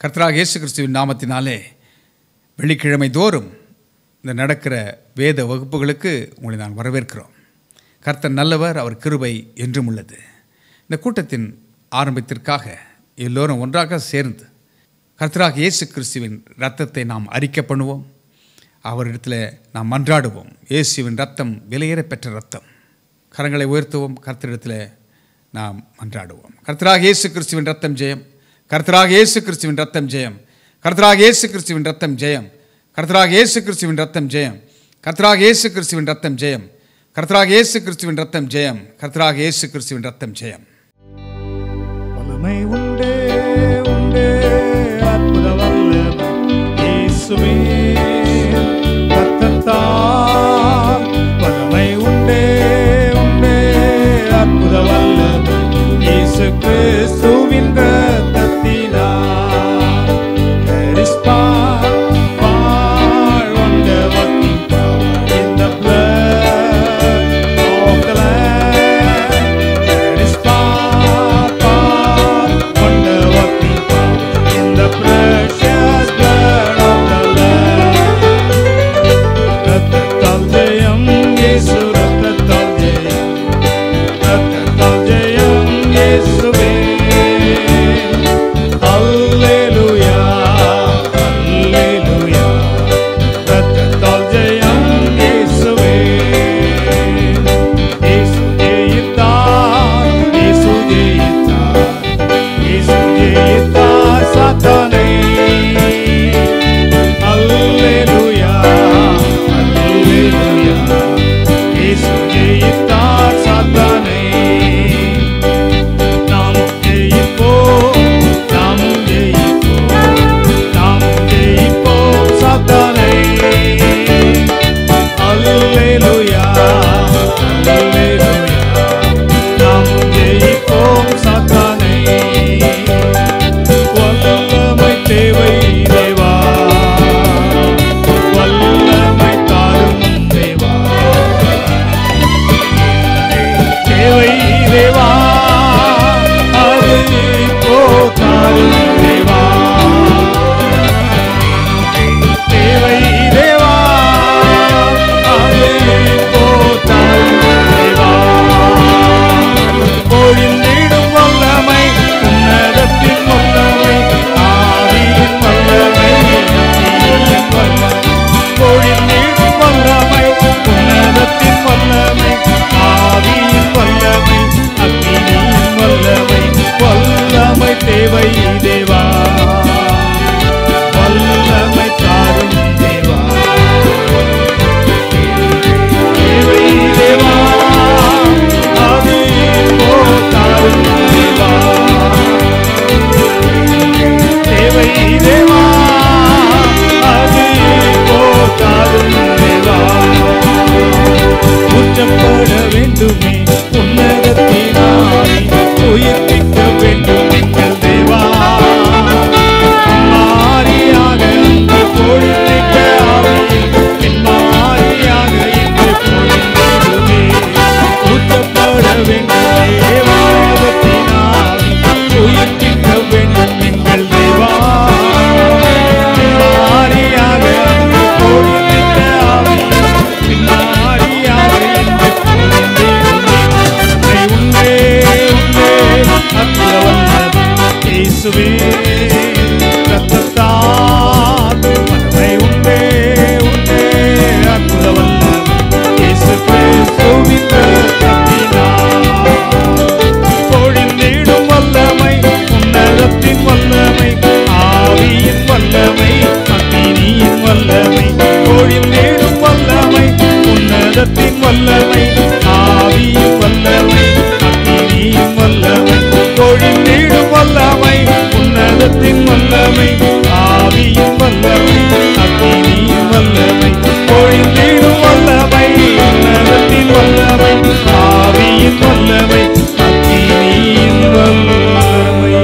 கர்த்தராகிய இயேசு கிறிஸ்துவின் நாமத்தினாலே வெள்ளிக்கிழமை தோறும் இந்த நடக்கிற வேத வகுப்புகளுக்கு உங்களை நான் வரவேற்கிறோம். கர்த்தர் நல்லவர், அவர் கிருபை என்றும் உள்ளது. இந்த கூட்டத்தின் ஆரம்பத்திற்காக எல்லோரும் ஒன்றாக சேர்ந்து கர்த்தராகிய இயேசு கிறிஸ்துவின் இரத்தத்தை நாம் அறிக்கை பண்ணுவோம். அவரிடத்தில் நாம் மன்றாடுவோம். இயேசுவின் இரத்தம் விலையேற பெற்ற இரத்தம். கரங்களை உயர்த்துவோம். கர்த்தரிடத்தில் நாம் மன்றாடுவோம். கர்த்தராகிய இயேசு கிறிஸ்துவின் இரத்தம் ஜெயம். கர்த்தராகிய இயேசு கிறிஸ்துவின் இரத்தம் ஜெயம். கர்த்தராகிய இயேசு கிறிஸ்துவின் இரத்தம் ஜெயம். கர்த்தராகிய இயேசு கிறிஸ்துவின் இரத்தம் ஜெயம். கர்த்தராகிய இயேசு கிறிஸ்துவின் இரத்தம் ஜெயம். கர்த்தராகிய இயேசு கிறிஸ்துவின் இரத்தம் ஜெயம். கர்த்தராகிய இயேசு கிறிஸ்துவின் இரத்தம் ஜெயம். வல்லமை உண்டே உண்டே அற்புத வல்லமை இயேசுவே இரத்தத்தால். வல்லமை உண்டே உண்டே அற்புத வல்லமை இயேசு கிறிஸ்துவின் இரத்தத்தினால். There is power, wonder working power in the blood of the Lamb. There is power, wonder working power in the precious blood of the Lamb. வல்லமை, ஆவியின் வல்லமை, அக்கினியின் வல்லமை, பொழிந்திடும் வல்லமை, உன்னதத்தின் வல்லமை, ஆவியின் வல்லமை, அக்கினியின் வல்லமை, பொழிந்திடும் வல்லமை, உன்னதத்தின் வல்லமை, ஆவியின் வல்லமை, அக்கினியின் வல்லமை.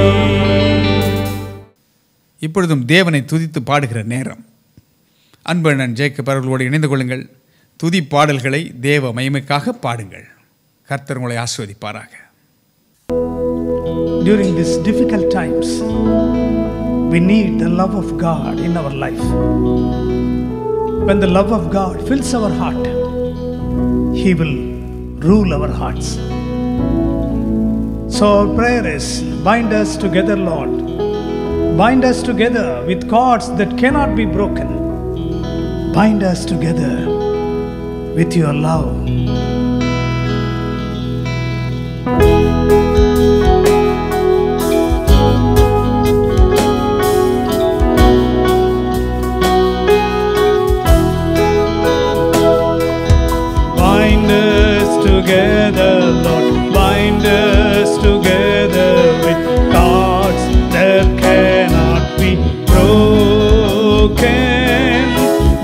இப்பொழுதும் தேவனை துதித்து பாடுகிற நேரம். அன்பண்ணன் ஜேக்கப் அவர்களோடு இணைந்து கொள்ளுங்கள். துதி பாடல்களை தேவ மகிமைக்காக பாடுங்கள். கர்த்தர் உங்களை ஆசீர்வதிப்பாராக. During these difficult times, we need the love of God in our life. When the love of God fills our heart, He will rule our hearts. So our prayer is, bind us together, Lord. Bind us together with cords that cannot be broken. Bind us together with your love. Bind us together, Lord. Bind us together with cords that cannot be broken.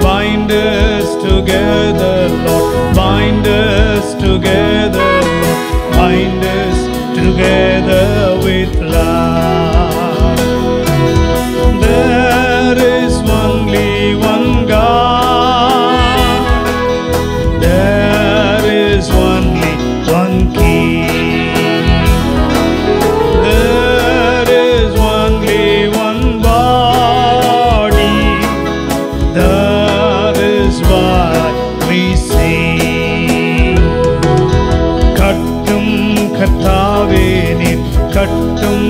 Bind us together, Lord. Bind us together, Lord. Bind us together with love. There is only one God. There is only one King. There is only one body. That is why we sing. Kattum Kattave Neer, Kattum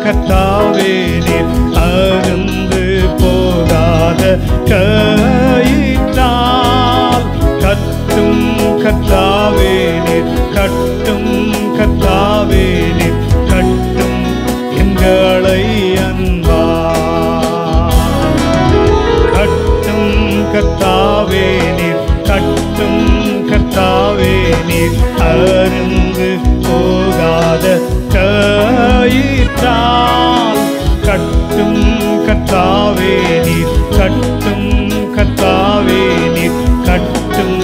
Kattave Neer, அருந்து போகாத கயிற்றால் கட்டும் கர்த்தாவே நீர், கட்டும் கர்த்தாவே நீர், கட்டும் எங்களை அன்பால். கட்டும் கர்த்தாவே நீர், கட்டும் கர்த்தாவே நீர், அருந்து போகாத கயிற்றால் கட்டும் கர்த்தாவே நீர், கட்டும் கர்த்தாவே நீர், கட்டும்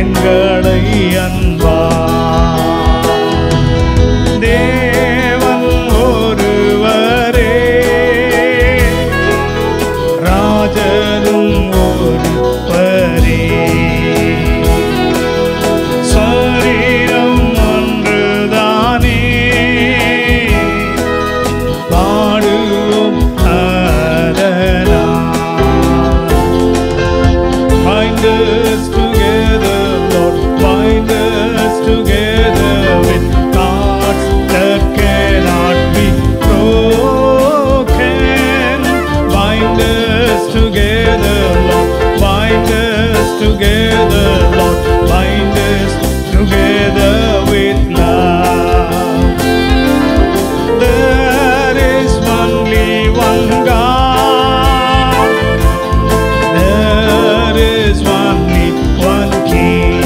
எங்களை அன்பால். தேவன் ஒருவரே, ராஜனும் ஒருவரே, சரீரம் ஒன்றுதானே, பாடுவோம் அதனால். Bind us together, Lord. Bind us together with cords that cannot be broken. Bind us together, Lord. Bind us together, Lord. Bind us together with love. There is only one God. There is only one King.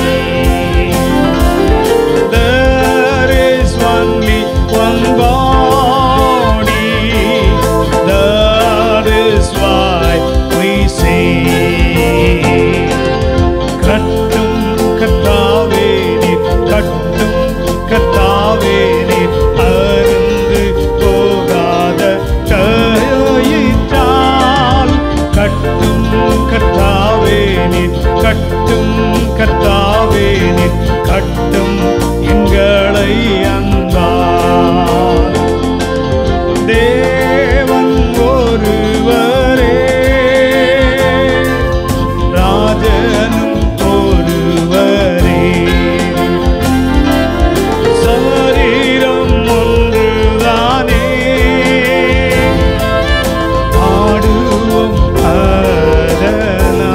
There is only one body. That is why we sing. Kattum Kattave Neer, Kattum Kattave Neer, அருந்து போகாத கயிற்றால் கட்டும் கர்த்தாவே நீர், கட்டும் கர்த்தாவே நீர், கட்டும் எங்களை அன்பால். தேவன் ஒருவரே, ராஜனும் ஒருவரே, சரீரம் ஒன்றுதானே, பாடுவோம் அதனால்.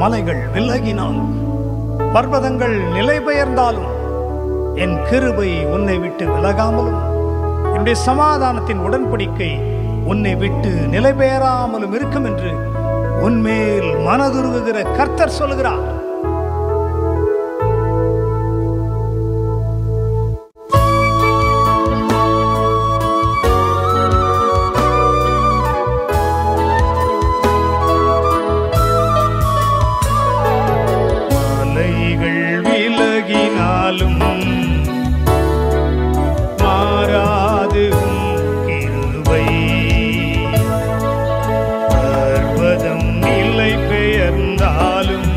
மலைகள் விலகினாலும் பர்வதங்கள் நிலை பெயர்ந்தாலும் என் கிருபை உன்னை விட்டு விலகாமலும் என்னுடைய சமாதானத்தின் உடன்படிக்கை உன்னை விட்டு நிலை பெயராமலும் இருக்கும் என்று உன்மேல் மனதுருகுகிற கர்த்தர் சொல்கிறார். மலைகள் விலகினாலும் மாறாது கிருபை, பர்வதம் நிலை பெயர்ந்தாலும்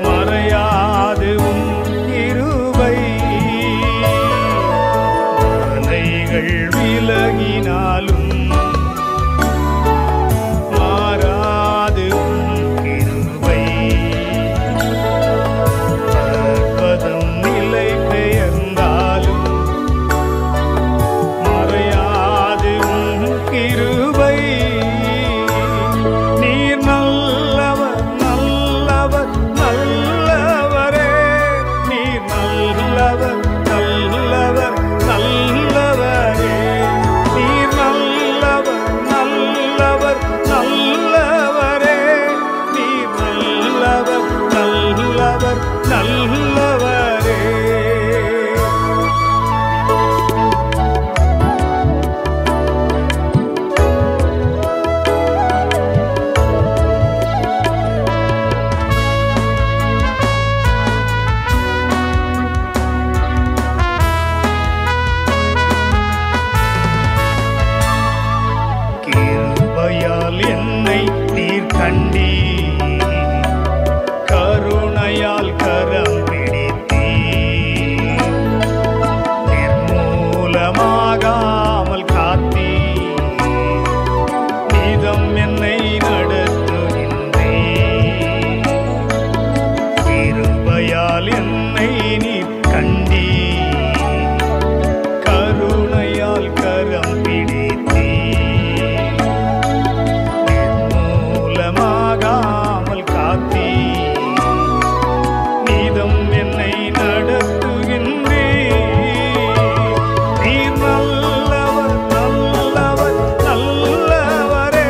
மறையாது கிருபை. மலைகள் விலகினாலும் மாறாது கிருபை, பர்வதம் நிலை பெயர்ந்தாலும் மறையாது கிருபை. நீர் நல்லவர் நல்லவர் நல்லவரே, நீர் நல்லவர் நல்லவர் நல்லவரே, நீர் நல்லவர் நல்லவர் நல்லவரே, நீர் நல்லவர் நல்லவர் நல்லவரே. கிருபையால் என்னை நீர் கண்டீர், கருணையால் கரம் பிடித்தீர், நிர்மூலமாகாமல் காத்தீர், நீதம் என்னை நடத்துகின்றீர். கிருபையால் என்னை நீர் கண்டீர், கருணையால் கரம் பிடித்தீர், நிர்மூலமாகாமல் காத்தீர், நீதம் என்னை நடத்துகின்றீர். நீர் நல்லவர் நல்லவர் நல்லவரே,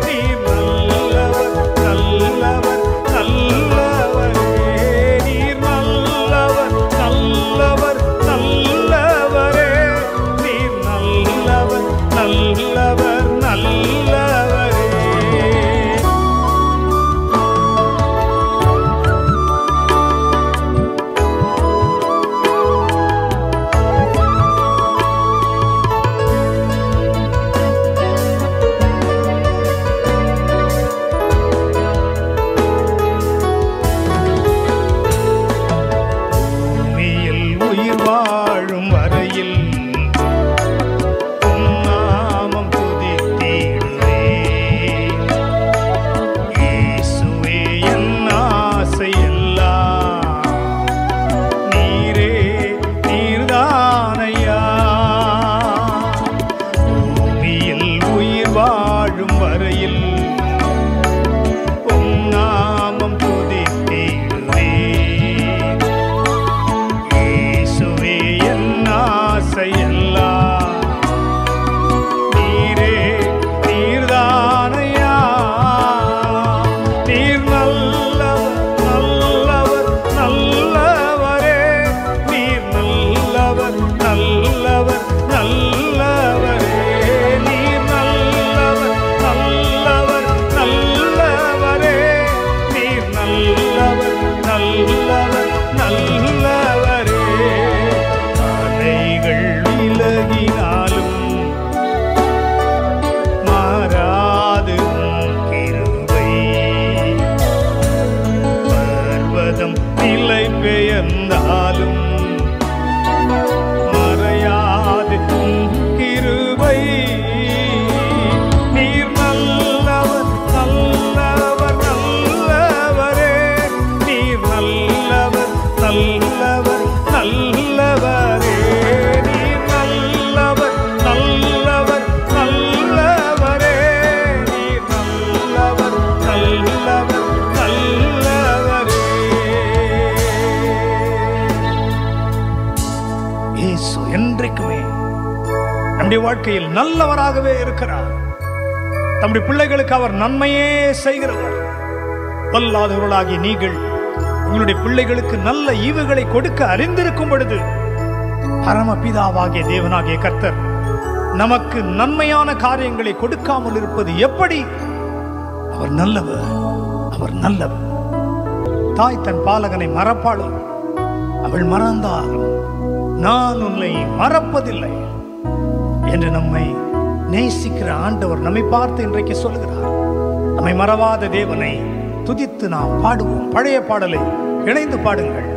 நீர் நல்லவர் நல்லவர் நல்லவரே, நீர் நல்லவர் நல்லவர் நல்லவரே, நீர் நல்லவர் நல்லவர் நல்லவரே. பூமியில் உயிர் வாழும் வரையில் உம் நாமம் துதித்திடுவேன். இயேசுவே என் ஆசை எல்லாம் நீரே நீர்தானையா. பூமியில் உயிர் வாழும் வரையில் உம் நாமம் துதித்திடுவேன். இயேசுவே என் ஆசை எல்லாம் நீரே நீர்தானையா. நீர் நல்லவர் நல்லவர் நல்லவரே, நீர் நல்லவர் நல்லவர் நல்லவரே, நீர் நல்லவர் நல்லவர் நல்லவரே, நீர் நல்லவர் நல்லவர் நல்லவரே. அலைகள் விலகினாலும் மாறாது கிருபை, பர்வதம் நிலை பெயர்ந்தாலும் மறையாது கிருபை. நீர் நல்லவர் நல்லவர் நல்லவரே, நீர் நல்லவர் நல்லவர் நல்லவரே, நீர் நல்லவர் நல்லவர் நல்லவரே, நீர் நல்லவர் நல்லவர் நல்லவரே. இயேசு என்றைக்குமே நம்முடைய வாழ்க்கையில் நல்லவராகவே இருக்கிறார். தம்முடைய பிள்ளைகளுக்கு அவர் நன்மையே செய்கிறவர். பொல்லாதவர்களாகிய நீங்கள் உங்களுடைய பிள்ளைகளுக்கு நல்ல ஈவுகளை கொடுக்க அறிந்திருக்கும் பொழுது பரமபிதாவாகிய தேவனாகிய கர்த்தர் நமக்கு நன்மையான காரியங்களை கொடுக்காமல் இருப்பது எப்படி? அவர் நல்லவர், அவர் நல்லவர். தாய் தன் பாலகனை மறப்பாளோ? அவள் மறந்தாலும் நான் உன்னை மறப்பதில்லை என்று நம்மை நேசிக்கிற ஆண்டவர் நம்மை பார்த்து இன்றைக்கு சொல்கிறார். நம்மை மறவாத தேவனை துதித்து நாம் பாடுவோம். பழைய பாடலை இணைந்து பாடுங்கள்.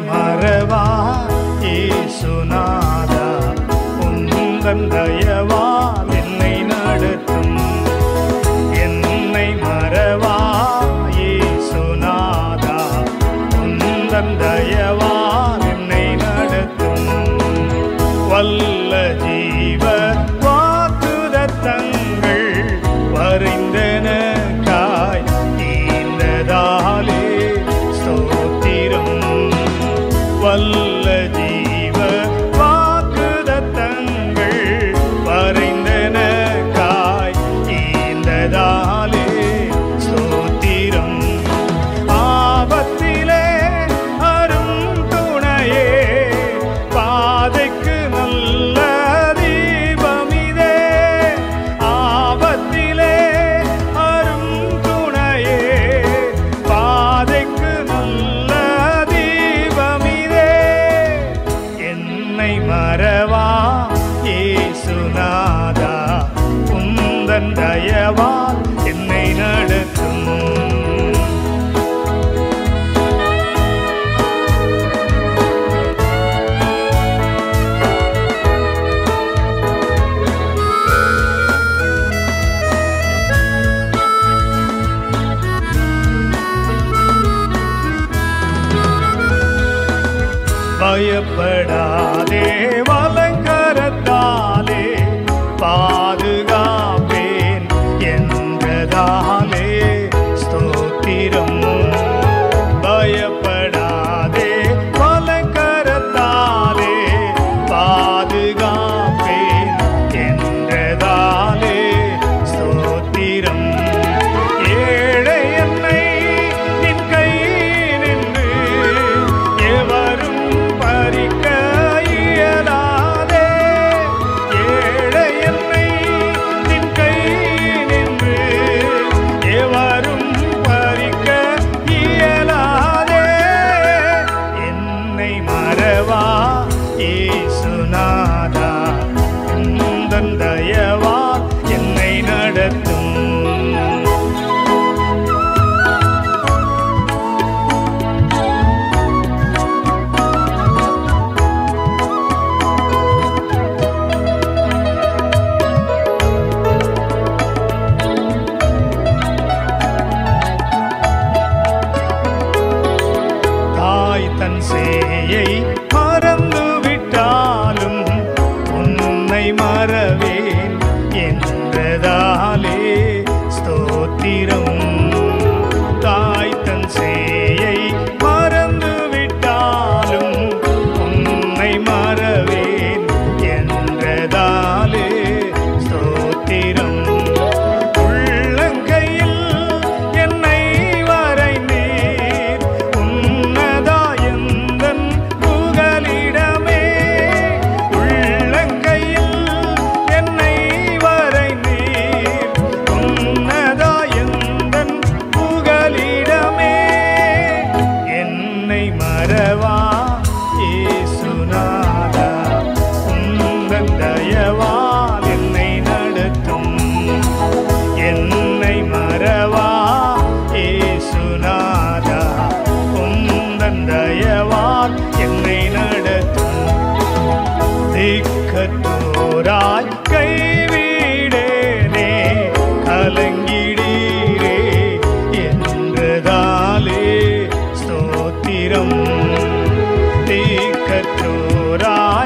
மறவா இயேசுநாதா, உந்தன் தயவால் என்னை நடத்தும். என்னை மறவா இயேசுநாதா, உந்தன் தயவால் என்னை நடத்தும். வல்ல ஜீவ வாக்குதத்தங்கள் வரைந்தனக்காய் ஈந்ததாலே ஸ்தோத்திரம். வல்ல ஜீவ வாக்குதத்தங்கள் வரைந்தனக்காய் ஈந்ததாலே ஸ்தோத்திரம். ஆபத்திலே அரும் துணையே, பாதைக்கு நல்ல தீபமிதே. ஆபத்திலே அரும் துணையே, பாதைக்கு நல்ல தீபமிதே. என்னை மறவா இயேசுநாதா, உந்தன் தயவால் என்னை நடத்தும். பயப்படாதே, வலங்கரத்தாலே பாதுகாப்பேன் என்றதாலே ஸ்தோத்திரம். பயப்படாதே, வலங்கரத்தாலே பாதுகாப்பேன் என்றதாலே ஸ்தோத்திரம். ஏழை என்னை நின் கையினின்று எவரும் பறிக்க இயலாதே. ஏழை என்னை நின் கையினின்று எவரும் பறிக்க இயலாதே. என்னை மறவா இயேசுநாதா, உந்தன் தயவால் என்னை நடத்தும். தாய் தன் சேயை மறந்து விட்டாலும் உன்னை மறவேன் என்றதாலே ஸ்தோத்திரம். தாய் தன் சேயை மறந்து விட்டாலும் உன்னை மறவேன் என்றதாலே ஸ்தோத்திரம். உள்ளங்கையில் என்னை வரைந்தீர், உன்னதா எந்தன் புகலிடமே. உள்ளங்கையில் என்னை வரைந்தீர், உன்னதா எந்தன் புகலிடமே. என்னை மறவா இயேசுநாதா, உந்தன் தயவால் என்னை நடத்தும். என்னை மறவா இயேசுநாதா, உந்தன் தயவால் என்னை நடத்தும். திக்கற்றோராய் கைவிடேனே, கலங்கிடீரே என்றதாலே ஸ்தோத்திரம். திக்கற்றோராய்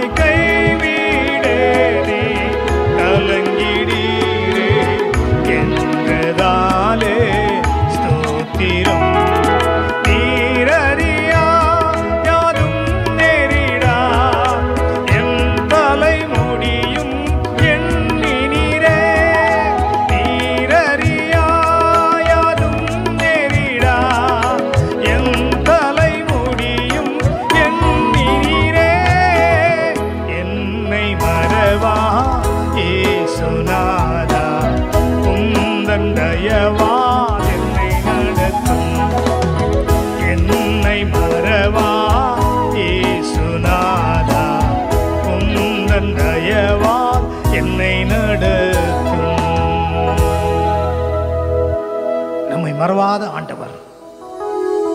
மறவாத ஆண்டவர்.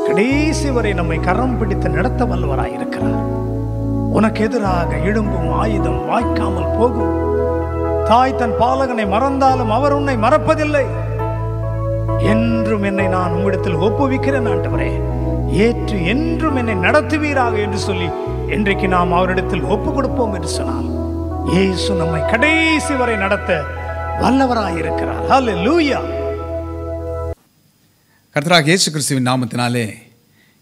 கடைசி வரை நம்மை கரம் பிடித்து நடத்த வல்லவராயிருக்கிறார். உனக்கு எதிராக எழும்பும் ஆயுதம் வாய்க்காமல் போகும். தாய் தன் பாலகனை மறந்தாலும் அவர் உன்னை மறப்பதில்லை. என்றும் என்னை நான் உம்மிடத்தில் ஒப்புவிக்கிறேன் ஆண்டவரே, ஏற்று என்றும் என்னை நடத்துவீராக என்று சொல்லி இன்றைக்கு நாம் அவரிடத்தில் ஒப்பு கொடுப்போம் என்று சொன்னால் இயேசு நம்மை கடைசி வரை நடத்த வல்லவராயிருக்கிறார். ஹல்லேலூயா. கர்த்தராகிய இயேசு கிறிஸ்துவின் நாமத்தினாலே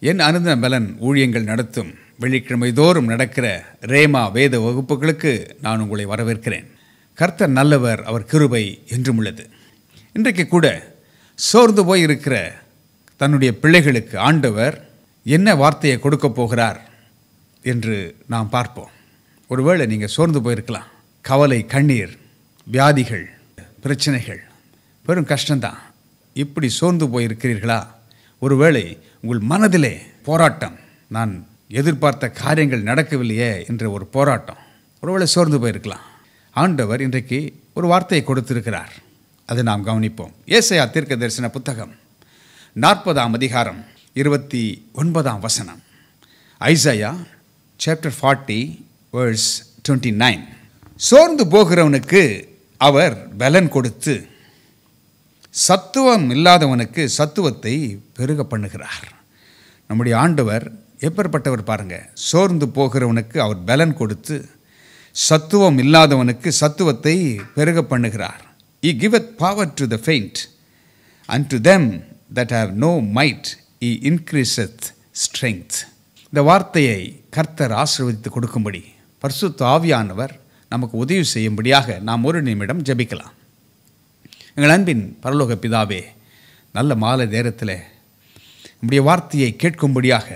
என் அனுதின பலன் ஊழியங்கள் நடத்தும் வெள்ளிக்கிழமை தோறும் நடக்கிற ரேமா வேத வகுப்புகளுக்கு நான் உங்களை வரவேற்கிறேன். கர்த்தர் நல்லவர், அவர் கிருபை என்றும் உள்ளது. இன்றைக்கு கூட சோர்ந்து போய் இருக்கிற தன்னுடைய பிள்ளைகளுக்கு ஆண்டவர் என்ன வார்த்தையை கொடுக்க போகிறார் என்று நாம் பார்ப்போம். ஒருவேளை நீங்கள் சோர்ந்து போயிருக்கலாம். கவலை, கண்ணீர், வியாதிகள், பிரச்சனைகள், பெரும் கஷ்டம்தான். இப்படி சோர்ந்து போயிருக்கிறீர்களா? ஒருவேளை உங்கள் மனதிலே போராட்டம், நான் எதிர்பார்த்த காரியங்கள் நடக்கவில்லையே என்ற ஒரு போராட்டம், ஒருவேளை சோர்ந்து போயிருக்கலாம். ஆண்டவர் இன்றைக்கு ஒரு வார்த்தையை கொடுத்திருக்கிறார். அதை நாம் கவனிப்போம். ஏசாயா தீர்க்க தரிசன புத்தகம் 40ஆம் அதிகாரம் 29ஆம் வசனம். Isaiah chapter 40 verse 29. சோர்ந்து போகிறவனுக்கு அவர் பலன் கொடுத்து சத்துவம் இல்லாதவனுக்கு சத்துவத்தை பெருக பண்ணுகிறார். நம்முடைய ஆண்டவர் எப்பேற்பட்டவர் பாருங்க. சோர்ந்து போகிறவனுக்கு அவர் பலன் கொடுத்து சத்துவம் இல்லாதவனுக்கு சத்துவத்தை பெருக பண்ணுகிறார். He giveth power to the faint, and to them that have no might he increaseth strength. இந்த வார்த்தையை கர்த்தர் ஆசீர்வதித்து கொடுக்கும்படி பரிசுத்த ஆவியானவர் நமக்கு உதவி செய்யும்படியாக நாம் ஒரு நிமிடம் ஜெபிக்கலாம். எங்கள் அன்பின் பரலோக பிதாவே, நல்ல மாலை நேரத்தில் நம்முடைய வார்த்தையை கேட்கும்படியாக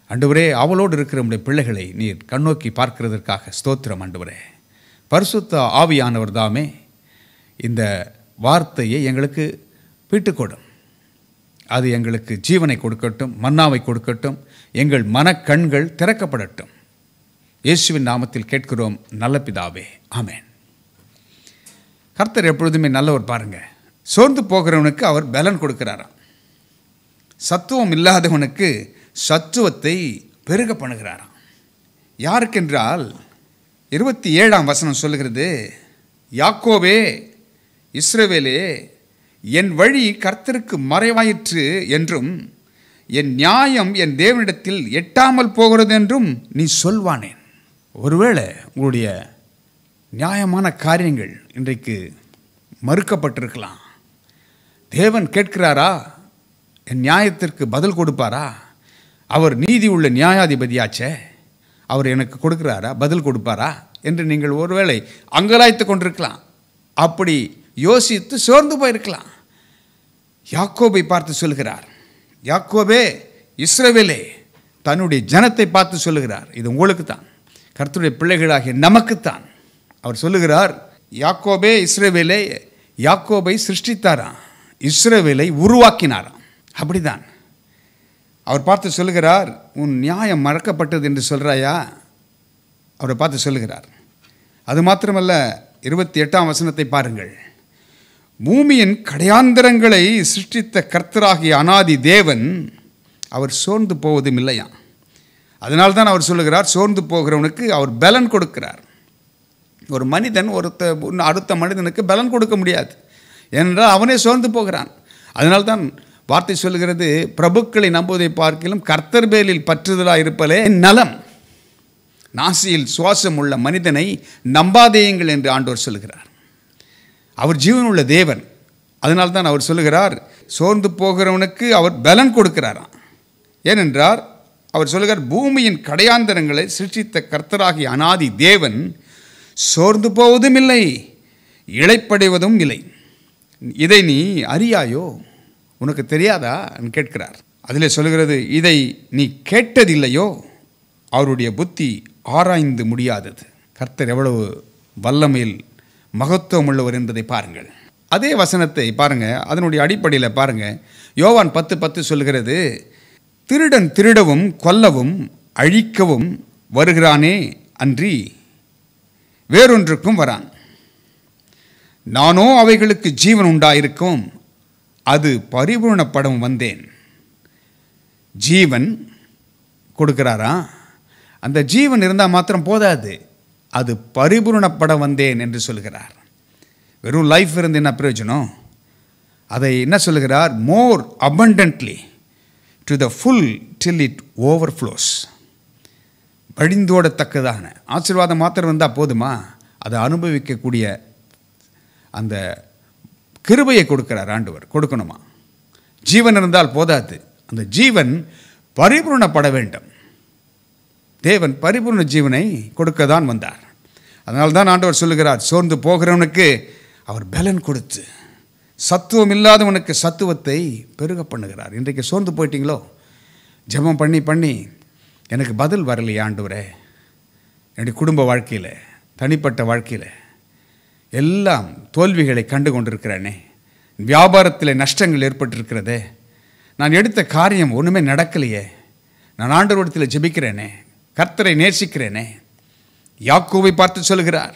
ஆண்டவரே அவளோடு இருக்கிற நம்முடைய பிள்ளைகளை நீர் கண்ணோக்கி பார்க்கிறதற்காக ஸ்தோத்திரம் ஆண்டவரே. பரிசுத்த ஆவியானவர் தாமே இந்த வார்த்தையை எங்களுக்கு பிட்டுக்கொடும். அது எங்களுக்கு ஜீவனை கொடுக்கட்டும், மன்னாவை கொடுக்கட்டும், எங்கள் மனக்கண்கள் திறக்கப்படட்டும். இயேசுவின் நாமத்தில் கேட்கிறோம் நல்ல பிதாவே, ஆமென். கர்த்தர் எப்பொழுதுமே நல்லவர் பாருங்க. சோர்ந்து போகிறவனுக்கு அவர் பலன் கொடுக்கிறாராம். சத்துவம் இல்லாதவனுக்கு சத்துவத்தை பெருக பண்ணுகிறாராம். யாருக்கென்றால் 27ஆம் வசனம் சொல்லுகிறது, யாக்கோபே, இஸ்ரவேலே, என் வழி கர்த்தருக்கு மறைவாயிற்று என்றும் என் நியாயம் என் தேவனிடத்தில் எட்டாமல் போகிறது என்றும் நீ சொல்வானேன். ஒருவேளை உங்களுடைய நியாயமான காரியங்கள் இன்றைக்கு மறுக்கப்பட்டிருக்கலாம். தேவன் கேட்கிறாரா? என் நியாயத்திற்கு பதில் கொடுப்பாரா? அவர் நீதி உள்ள நியாயாதிபதியாச்சே, அவர் எனக்கு கொடுக்கிறாரா, பதில் கொடுப்பாரா என்று நீங்கள் ஒருவேளை அங்கலாய்த்து கொண்டிருக்கலாம். அப்படி யோசித்து சோர்ந்து போயிருக்கலாம். யாக்கோபை பார்த்து சொல்கிறார், யாக்கோபே, இஸ்ரவேலே, தன்னுடைய ஜனத்தை பார்த்து சொல்லுகிறார். இது உங்களுக்கு தான், கர்த்தருடைய பிள்ளைகளாகிய நமக்குத்தான். அவர் சொல்லுகிறார், யாக்கோபே, இஸ்ரவேலே. யாக்கோபை சிருஷ்டித்தாராம், இஸ்ரவேலை உருவாக்கினாராம். அப்படிதான் அவர் பார்த்து சொல்லுகிறார், உன் நியாயம் மறக்கப்பட்டது என்று சொல்கிறாயா? அவரை பார்த்து சொல்லுகிறார். அது மாத்திரமல்ல, 28ஆம் வசனத்தை பாருங்கள். பூமியின் கடையாந்தரங்களை சிருஷ்டித்த கர்த்தராகிய அநாதி தேவன் அவர் சோர்ந்து போவதும் இல்லையா. அதனால்தான் அவர் சொல்லுகிறார், சோர்ந்து போகிறவனுக்கு அவர் பலன் கொடுக்கிறார். ஒரு மனிதன் அடுத்த மனிதனுக்கு பலன் கொடுக்க முடியாது, ஏனென்றால் அவனே சோர்ந்து போகிறான். அதனால்தான் வார்த்தை சொல்லுகிறது, பிரபுக்களை நம்புவதை பார்க்கிலும் கர்த்தர் பேரில் பற்றுதலாக இருப்பதே நலம். நாசியில் சுவாசம் உள்ள மனிதனை நம்பாதேயுங்கள் என்று ஆண்டவர் சொல்லுகிறார். அவர் ஜீவனுள்ள தேவன். அதனால்தான் அவர் சொல்லுகிறார், சோர்ந்து போகிறவனுக்கு அவர் பலன் கொடுக்கிறாராம். ஏனென்றார் அவர் சொல்லுகிறார், பூமியின் கடையாந்தரங்களை சிருஷ்டித்த கர்த்தராகிய அநாதி தேவன் சோர்ந்து போவதும் இல்லை, இளைப்படைவதும் இல்லை. இதை நீ அறியாயோ, உனக்கு தெரியாதா கேட்கிறார். அதிலே சொல்லுகிறது, இதை நீ கேட்டதில்லையோ, அவருடைய புத்தி ஆராய்ந்து முடியாதது. கர்த்தர் எவ்வளவு வல்லமையில் மகத்துவம் உள்ளவர் என்பதை பாருங்கள். அதே வசனத்தை பாருங்க, அதனுடைய அடிப்படையில் பாருங்க. யோவான் 10:10 சொல்கிறது, திருடன் திருடவும் கொல்லவும் அழிக்கவும் வருகிறானே அன்றி வேறொன்றுக்கும் வரான். நானோ அவைகளுக்கு ஜீவன் உண்டாயிருக்கும் அது பரிபூர்ணப்படவும் வந்தேன். ஜீவன் கொடுக்கிறாரா? அந்த ஜீவன் இருந்தால் மாத்திரம் போதாது, அது பரிபூர்ணப்பட வந்தேன் என்று சொல்கிறார். வெறும் லைஃப் இருந்து என்ன பிரயோஜனம்? அதை என்ன சொல்கிறார்? மோர் abundantly to the full till it overflows. வழிந்தோடத்தக்கதான ஆசீர்வாதம் மாத்திரம் இருந்தால் போதுமா? அதை அனுபவிக்கக்கூடிய அந்த கிருபையை கொடுக்கிறார் ஆண்டவர். கொடுக்கணுமா? ஜீவன் இருந்தால் போதாது, அந்த ஜீவன் பரிபூர்ணப்பட வேண்டும். தேவன் பரிபூர்ண ஜீவனை கொடுக்க தான் வந்தார். அதனால தான் ஆண்டவர் சொல்லுகிறார், சோர்ந்து போகிறவனுக்கு அவர் பலன் கொடுத்து சத்துவம் இல்லாதவனுக்கு சத்துவத்தை பெருக பண்ணுகிறார். இன்றைக்கு சோர்ந்து போயிட்டீங்களோ? ஜெபம் பண்ணி பண்ணி எனக்கு பதில் வரலையே ஆண்டவரே, என்னுடைய குடும்ப வாழ்க்கையில், தனிப்பட்ட வாழ்க்கையில் எல்லாம் தோல்விகளை கண்டு கொண்டிருக்கிறேனே, வியாபாரத்தில் நஷ்டங்கள் ஏற்பட்டிருக்கிறதே, நான் எடுத்த காரியம் ஒன்றுமே நடக்கலையே, நான் ஆண்டவரிடத்தில் ஜெபிக்கிறேனே, கர்த்தரை நேசிக்கிறேனே. யாக்கோபை பார்த்து சொல்கிறார்,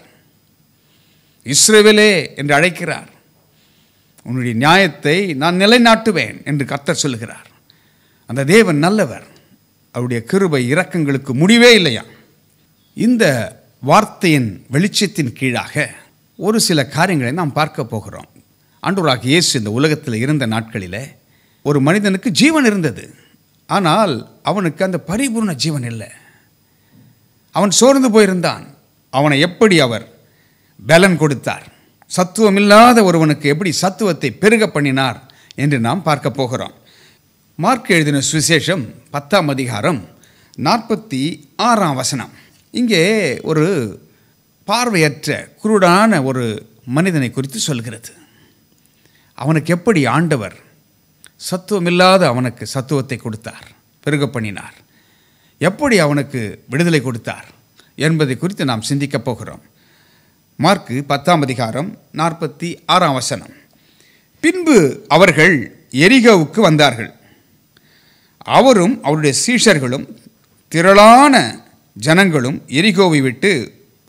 இஸ்ரவேலே என்று அழைக்கிறார். உன்னுடைய நியாயத்தை நான் நிலைநாட்டுவேன் என்று கர்த்தர் சொல்கிறார். அந்த தேவன் நல்லவர், அவருடைய கிருபை இரக்கங்களுக்கு முடிவே இல்லையா. இந்த வார்த்தையின் வெளிச்சத்தின் கீழாக ஒரு சில காரியங்களை நாம் பார்க்க போகிறோம். ஆண்டவராகிய இயேசு இந்த உலகத்தில் இருந்த நாட்களில் ஒரு மனிதனுக்கு ஜீவன் இருந்தது, ஆனால் அவனுக்கு அந்த பரிபூர்ண ஜீவன் இல்லை. அவன் சோர்ந்து போயிருந்தான். அவனை எப்படி அவர் பலன் கொடுத்தார், சத்துவம் இல்லாத ஒருவனுக்கு எப்படி சத்துவத்தை பெருக பண்ணினார் என்று நாம் பார்க்க போகிறோம். மார்க் எழுதின சுவிசேஷம் 10ஆம் அதிகாரம் 46ஆம் வசனம். இங்கே ஒரு பார்வையற்ற குருடான ஒரு மனிதனை குறித்து சொல்கிறது. அவனுக்கு எப்படி ஆண்டவர் சத்துவமில்லாத அவனுக்கு சத்துவத்தை கொடுத்தார், பெருக பண்ணினார், எப்படி அவனுக்கு விடுதலை கொடுத்தார் என்பதை குறித்து நாம் சிந்திக்கப் போகிறோம். மார்க்கு 10ஆம் அதிகாரம் 46ஆம் வசனம். பின்பு அவர்கள் எரிகோவுக்கு வந்தார்கள். அவரும் அவருடைய சீஷர்களும் திரளான ஜனங்களும் எரிகோவை விட்டு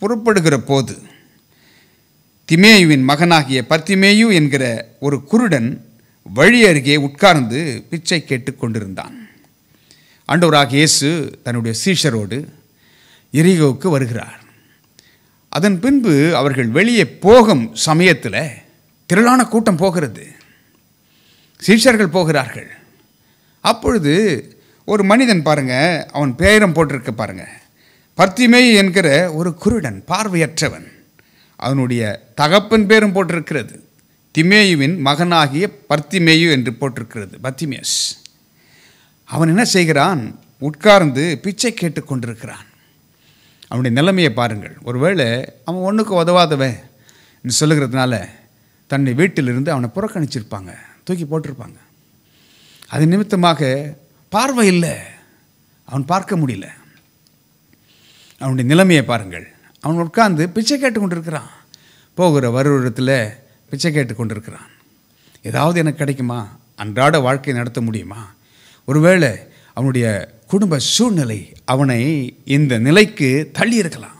புறப்படுகிற போது திமேயுவின் மகனாகிய பர்த்திமேயு என்கிற ஒரு குருடன் வழி அருகே உட்கார்ந்து பிச்சை கேட்டு கொண்டிருந்தான். ஆண்டவராகிய இயேசு தன்னுடைய சீஷரோடு எரிகோவுக்கு வருகிறார். அதன் பின்பு அவர்கள் வெளியே போகும் சமயத்தில் திரளான கூட்டம் போகிறது, சீஷர்கள் போகிறார்கள். அப்பொழுது ஒரு மனிதன் பாருங்க, அவன் பேரம் போட்டிருக்க பாருங்க, பர்த்திமேயு என்கிற ஒரு குருடன், பார்வையற்றவன். அவனுடைய தகப்பன் பேரும் போட்டிருக்கிறது, திமேயுவின் மகனாகிய பர்த்திமேயு என்று போட்டிருக்கிறது, பர்த்திமேயஸ். அவன் என்ன செய்கிறான்? உட்கார்ந்து பிச்சை கேட்டு கொண்டிருக்கிறான். அவனுடைய நிலைமையை பாருங்கள். ஒருவேளை அவன் ஒன்றுக்கு உதவாதவன் என்று சொல்லுகிறதுனால தன்னுடைய வீட்டிலிருந்து அவனை புறக்கணிச்சிருப்பாங்க, தூக்கி போட்டிருப்பாங்க. அது நிமித்தமாக பார்வை இல்லை, அவன் பார்க்க முடியல. அவனுடைய நிலைமையை பாருங்கள். அவன் உட்கார்ந்து பிச்சை கேட்டு கொண்டிருக்கிறான். போகிற வருடத்தில் பிச்சை கேட்டு கொண்டிருக்கிறான். ஏதாவது எனக்கு கிடைக்குமா? அன்றாட வாழ்க்கை நடத்த முடியுமா? ஒருவேளை அவனுடைய குடும்ப சூழ்நிலை அவனை இந்த நிலைக்கு தள்ளி இருக்கலாம்.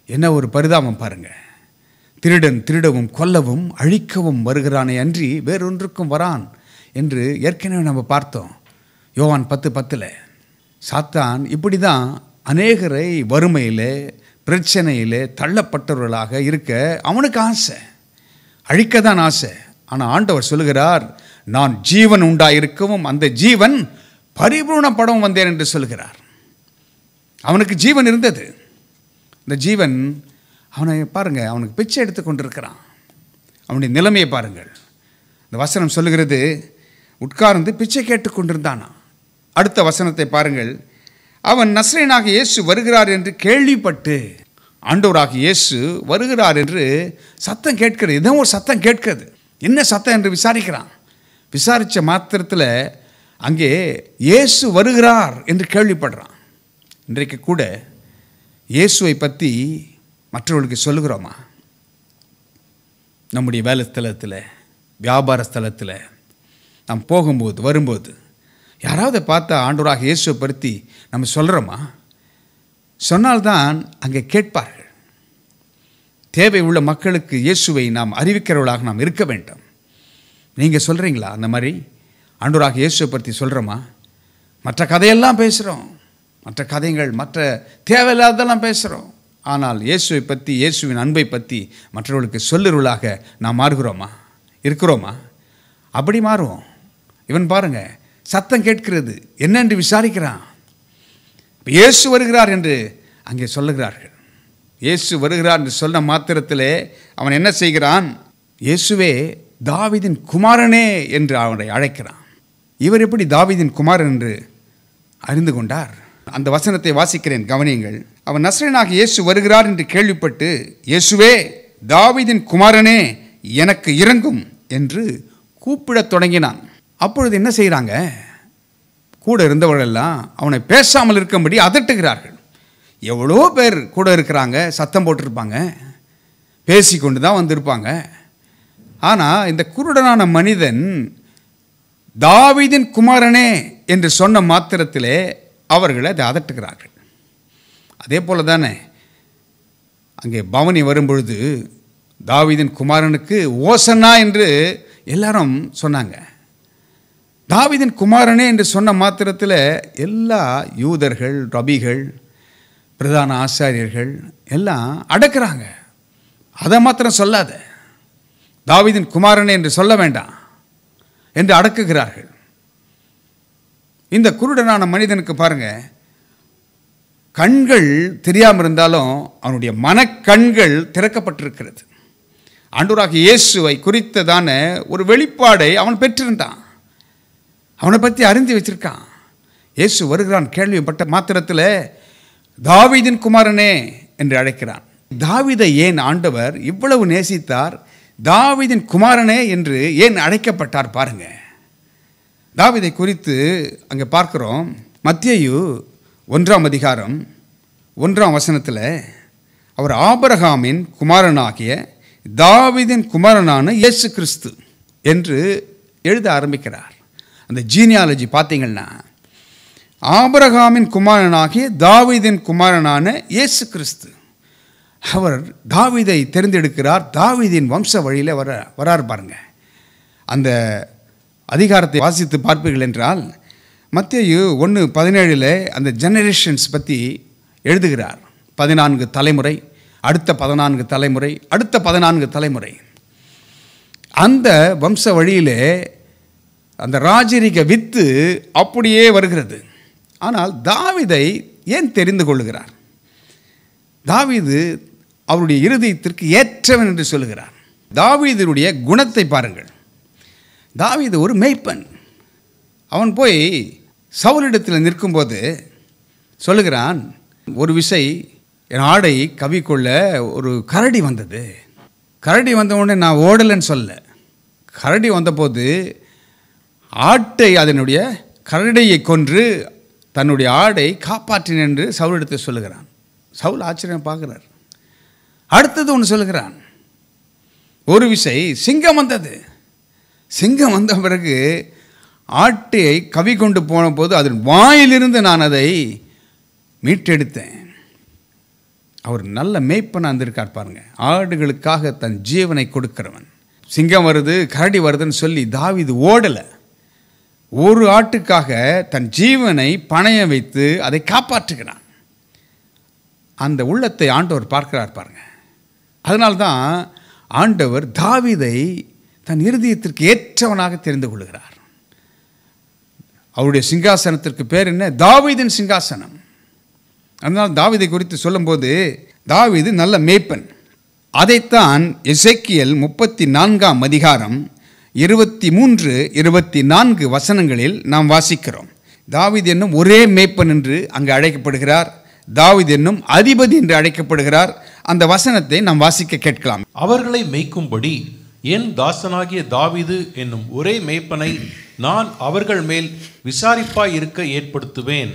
என்ன ஒரு பரிதாபம் பாருங்க. திருடன் திருடவும் கொல்லவும் அழிக்கவும் வருகிறானே அன்றி வேறொன்றுக்கும் வரான் என்று ஏற்கனவே நம்ம பார்த்தோம். யோவான் 10:10. சாத்தான் இப்படி தான் அநேகரை வறுமையில் பிரச்சனையில் தள்ளப்பட்டவர்களாக இருக்க அவனுக்கு ஆசை, அழிக்க தான் ஆசை. ஆனால் ஆண்டவர் சொல்லுகிறார், நான் ஜீவன் உண்டாயிருக்கவும் அந்த ஜீவன் பரிபூர்ணப்படவும் வந்தேன் என்று சொல்கிறார். அவனுக்கு ஜீவன் இருந்தது. இந்த ஜீவன் அவனை பாருங்க, அவனுக்கு பிச்சை எடுத்து கொண்டிருக்கிறான். அவனுடைய நிலைமையை பாருங்கள். இந்த வசனம் சொல்லுகிறது, உட்கார்ந்து பிச்சை கேட்டு கொண்டிருந்தானா. அடுத்த வசனத்தை பாருங்கள். அவன் நசரேயனாகிய இயேசு வருகிறார் என்று கேள்விப்பட்டு, ஆண்டவராகிய இயேசு வருகிறார் என்று சத்தம் கேட்கிறது. ஏதோ ஒரு சத்தம் கேட்கிறது. என்ன சத்தம் என்று விசாரிக்கிறான். விசாரித்த மாத்திரத்தில் அங்கே இயேசு வருகிறார் என்று கேள்விப்படுறான். இன்றைக்கு கூட இயேசுவை பற்றி மற்றவர்களுக்கு சொல்லுகிறோமா? நம்முடைய வேலை ஸ்தலத்தில், வியாபார ஸ்தலத்தில் நாம் போகும்போது வரும்போது யாராவது பார்த்தா ஆண்டவராக இயேசுவை பற்றி நம்ம சொல்கிறோமா? சொன்னால்தான் அங்கே கேட்பார்கள். தேவை உள்ள மக்களுக்கு இயேசுவை நாம் அறிவிக்கிறவர்களாக நாம் இருக்க வேண்டும். நீங்கள் சொல்கிறீங்களா அந்த மாதிரி? ஆண்டவராகிய இயேசுவை பற்றி சொல்கிறோமா? மற்ற கதையெல்லாம் பேசுகிறோம், மற்ற கதைகள், மற்ற தேவையில்லாததெல்லாம் பேசுகிறோம். ஆனால் இயேசுவை பற்றி, இயேசுவின் அன்பை பற்றி மற்றவர்களுக்கு சொல்லுருளாக நாம் மாறுகிறோமா? இருக்கிறோமா? அப்படி மாறுவோம். இவன் பாருங்க, சத்தம் கேட்கிறது, என்னென்று விசாரிக்கிறான். இயேசு வருகிறார் என்று அங்கே சொல்லுகிறார்கள். இயேசு வருகிறார் என்று சொன்ன மாத்திரத்திலே அவன் என்ன செய்கிறான்? இயேசுவே தாவீதின் குமாரனே என்று அவனை அழைக்கிறான். இவர் எப்படி தாவீதின் குமாரன் என்று அறிந்து கொண்டார்? அந்த வசனத்தை வாசிக்கிறேன், கவனியுங்கள். அவன் நசரேயனாகிய இயேசு வருகிறார் என்று கேள்விப்பட்டு, இயேசுவே தாவீதின் குமாரனே எனக்கு இரங்கும் என்று கூப்பிடத் தொடங்கினான். அப்பொழுது என்ன செய்கிறாங்க? கூட இருந்தவர்களெல்லாம் அவனை பேசாமல் இருக்கும்படி அதட்டுகிறார்கள். எவ்வளோ பேர் கூட இருக்கிறாங்க, சத்தம் போட்டிருப்பாங்க, பேசி கொண்டு தான் வந்திருப்பாங்க. ஆனால் இந்த குருடனான மனிதன் தாவீதின் குமாரனே என்று சொன்ன மாத்திரத்திலே அவர்களை அதை அதட்டுகிறார்கள். அதே போல தானே அங்கே பவனி வரும்பொழுது தாவீதின் குமாரனுக்கு ஓசன்னா என்று எல்லாரும் சொன்னாங்க. தாவீதின் குமாரனே என்று சொன்ன மாத்திரத்தில் எல்லா யூதர்கள், ரபிகள், பிரதான ஆசாரியர்கள் எல்லாம் அடக்குறாங்க. அதை மாத்திரம் சொல்லாத, தாவீதின் குமாரனே என்று சொல்ல வேண்டாம் என்று அடக்குகிறார்கள். இந்த குருடனான மனிதனுக்கு பாருங்க, கண்கள் தெரியாமல் இருந்தாலும் அவனுடைய மனக்கண்கள் திறக்கப்பட்டிருக்கிறது. ஆண்டவராகிய இயேசுவை குறித்ததான ஒரு வெளிப்பாடை அவன் பெற்றிருந்தான். அவனை பற்றி அறிந்து வச்சிருக்கான். இயேசு வருகிறான் கேள்விப்பட்ட மாத்திரத்தில் தாவீதின் குமாரனே என்று அழைக்கிறான். தாவீதை ஏன் ஆண்டவர் இவ்வளவு நேசித்தார்? தாவீதின் குமாரனே என்று ஏன் அழைக்கப்பட்டார் பாருங்க. தாவீதை குறித்து அங்கே பார்க்கிறோம். மத்தேயு 1ஆம் அதிகாரம் 1ஆம் வசனத்தில் அவர் ஆபிரகாமின் குமாரனாகிய தாவீதின் குமாரனான இயேசு கிறிஸ்து என்று எழுத ஆரம்பிக்கிறார். அந்த ஜீனியாலஜி பார்த்தீங்கன்னா, ஆபிரகாமின் குமாரனாகிய தாவீதின் குமாரனான இயேசு கிறிஸ்து. அவர் தாவீதை தெரிந்தெடுக்கிறார். தாவீதின் வம்ச வழியில் வரார் பாருங்க. அந்த அதிகாரத்தை வாசித்து பார்ப்பீர்கள் என்றால், மத்தேயு 1:17 அந்த ஜெனரேஷன்ஸ் பற்றி எழுதுகிறார். 14 தலைமுறை, அடுத்த 14 தலைமுறை, அடுத்த 14 தலைமுறை. அந்த வம்ச வழியிலே அந்த ராஜரிக வித்து அப்படியே வருகிறது. ஆனால் தாவீதை ஏன் தெரிந்து கொள்ளுகிறார்? தாவீது அவருடைய இருதயத்திற்கு ஏற்றவன் என்று சொல்லுகிறார். தாவீதினுடைய குணத்தை பாருங்கள். தாவீது ஒரு மேய்ப்பன். அவன் போய் சவுலிடத்தில் நிற்கும்போது சொல்லுகிறான், ஒரு விசை என் ஆடை கவிக்கொள்ள ஒரு கரடி வந்தது. கரடி வந்த உடனே நான் ஓடலைன்னு சொல்ல. கரடி வந்தபோது ஆட்டை, அதனுடைய கரடியை கொன்று தன்னுடைய ஆடை காப்பாற்றினேன் என்று சவுலிடத்தை சொல்லுகிறான். சவுல் ஆச்சரியம் பார்க்கிறார். அடுத்தது ஒன்று சொல்லுகிறான், ஒரு விசை சிங்கம் வந்தது. சிங்கம் வந்த பிறகு ஆட்டை கவி கொண்டு போன போது அதன் வாயிலிருந்து நான் அதை மீட்டெடுத்தேன். அவர் நல்ல மேய்ப்பனாக இருந்திருக்கார் பாருங்க. ஆடுகளுக்காக தன் ஜீவனை கொடுக்கிறவன். சிங்கம் வருது, கரடி வருதுன்னு சொல்லி தாவீது ஓடலை. ஒரு ஆட்டுக்காக தன் ஜீவனை பணைய வைத்து அதை காப்பாற்றுகிறான். அந்த உள்ளத்தை ஆண்டவர் பார்க்கிறார் பாருங்க. அதனால்தான் ஆண்டவர் தாவீதை தன் இருதயத்திற்கு ஏற்றவனாக தெரிந்து கொள்கிறார். அவருடைய சிங்காசனத்திற்கு பேர் என்ன? தாவீதின் சிங்காசனம். அதனால் தாவீதை குறித்து சொல்லும்போது தாவீது நல்ல மேய்ப்பன். அதைத்தான் எசேக்கியேல் 34ஆம் அதிகாரம் 23-24 வசனங்களில் நாம் வாசிக்கிறோம். தாவீது என்னும் ஒரே மேய்ப்பன் என்று அங்கு அழைக்கப்படுகிறார். தாவீது என்னும் அதிபதி என்று அழைக்கப்படுகிறார். அந்த வசனத்தை நாம் வாசிக்க கேட்கலாம். அவர்களை மேய்க்கும்படி என் தாசனாகிய தாவீது என்னும் ஒரே மேய்ப்பனை நான் அவர்கள் மேல் விசாரிப்பாய் இருக்க ஏற்படுத்துவேன்.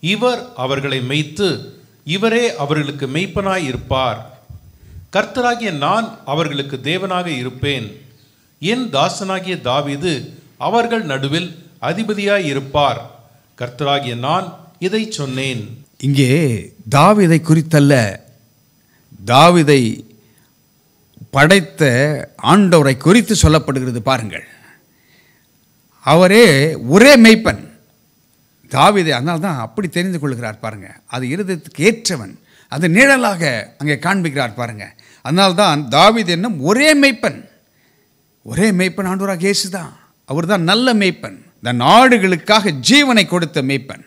இவர் அவர்களை மேய்த்து இவரே அவர்களுக்கு மேய்ப்பனாய் இருப்பார். கர்த்தராகிய நான் அவர்களுக்கு தேவனாக இருப்பேன். என் தாசனாகிய தாவீது அவர்கள் நடுவில் அதிபதியாய் இருப்பார். கர்த்தராகிய நான் இதை சொன்னேன். இங்கே தாவீதை குறித்தல்ல, தாவீதை படைத்த ஆண்டவரை குறித்து சொல்லப்படுகிறது பாருங்கள். அவரே ஒரே மெய்ப்பன். தாவீதை அதனால தான் அப்படி தெரிந்து கொள்கிறார் பாருங்க. அது இருதயத்துக்கு ஏற்றவன், அது நிழலாக அங்கே காண்பிக்கிறார் பாருங்க. அதனால்தான் தாவீது என்னும் ஒரே மெய்ப்பன். ஒரே மெய்ப்பன் ஆண்டவராக இயேசு தான். அவர் தான் நல்ல மெய்ப்பன், இந்த நாடுகளுக்காக ஜீவனை கொடுத்த மெய்ப்பன்.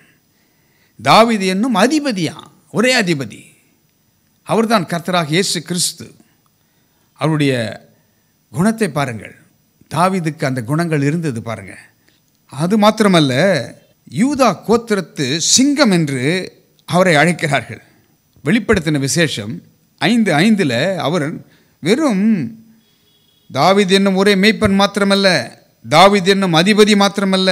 தாவீது என்னும் அதிபதியா, ஒரே அதிபதி. அவர்தான் கர்த்தராக இயேசு கிறிஸ்து. அவருடைய குணத்தை பாருங்கள். தாவீதுக்கு அந்த குணங்கள் இருந்தது பாருங்க. அது மாத்திரமல்ல, யூதா கோத்திரத்து சிங்கம் என்று அவரை அழைக்கிறார்கள். வெளிப்படுத்தின விசேஷம் 5:5 அவர் வெறும் தாவீது என்னும் ஒரே மேய்ப்பன் மாத்திரமல்ல, தாவீது என்னும் அதிபதி மாத்திரமல்ல.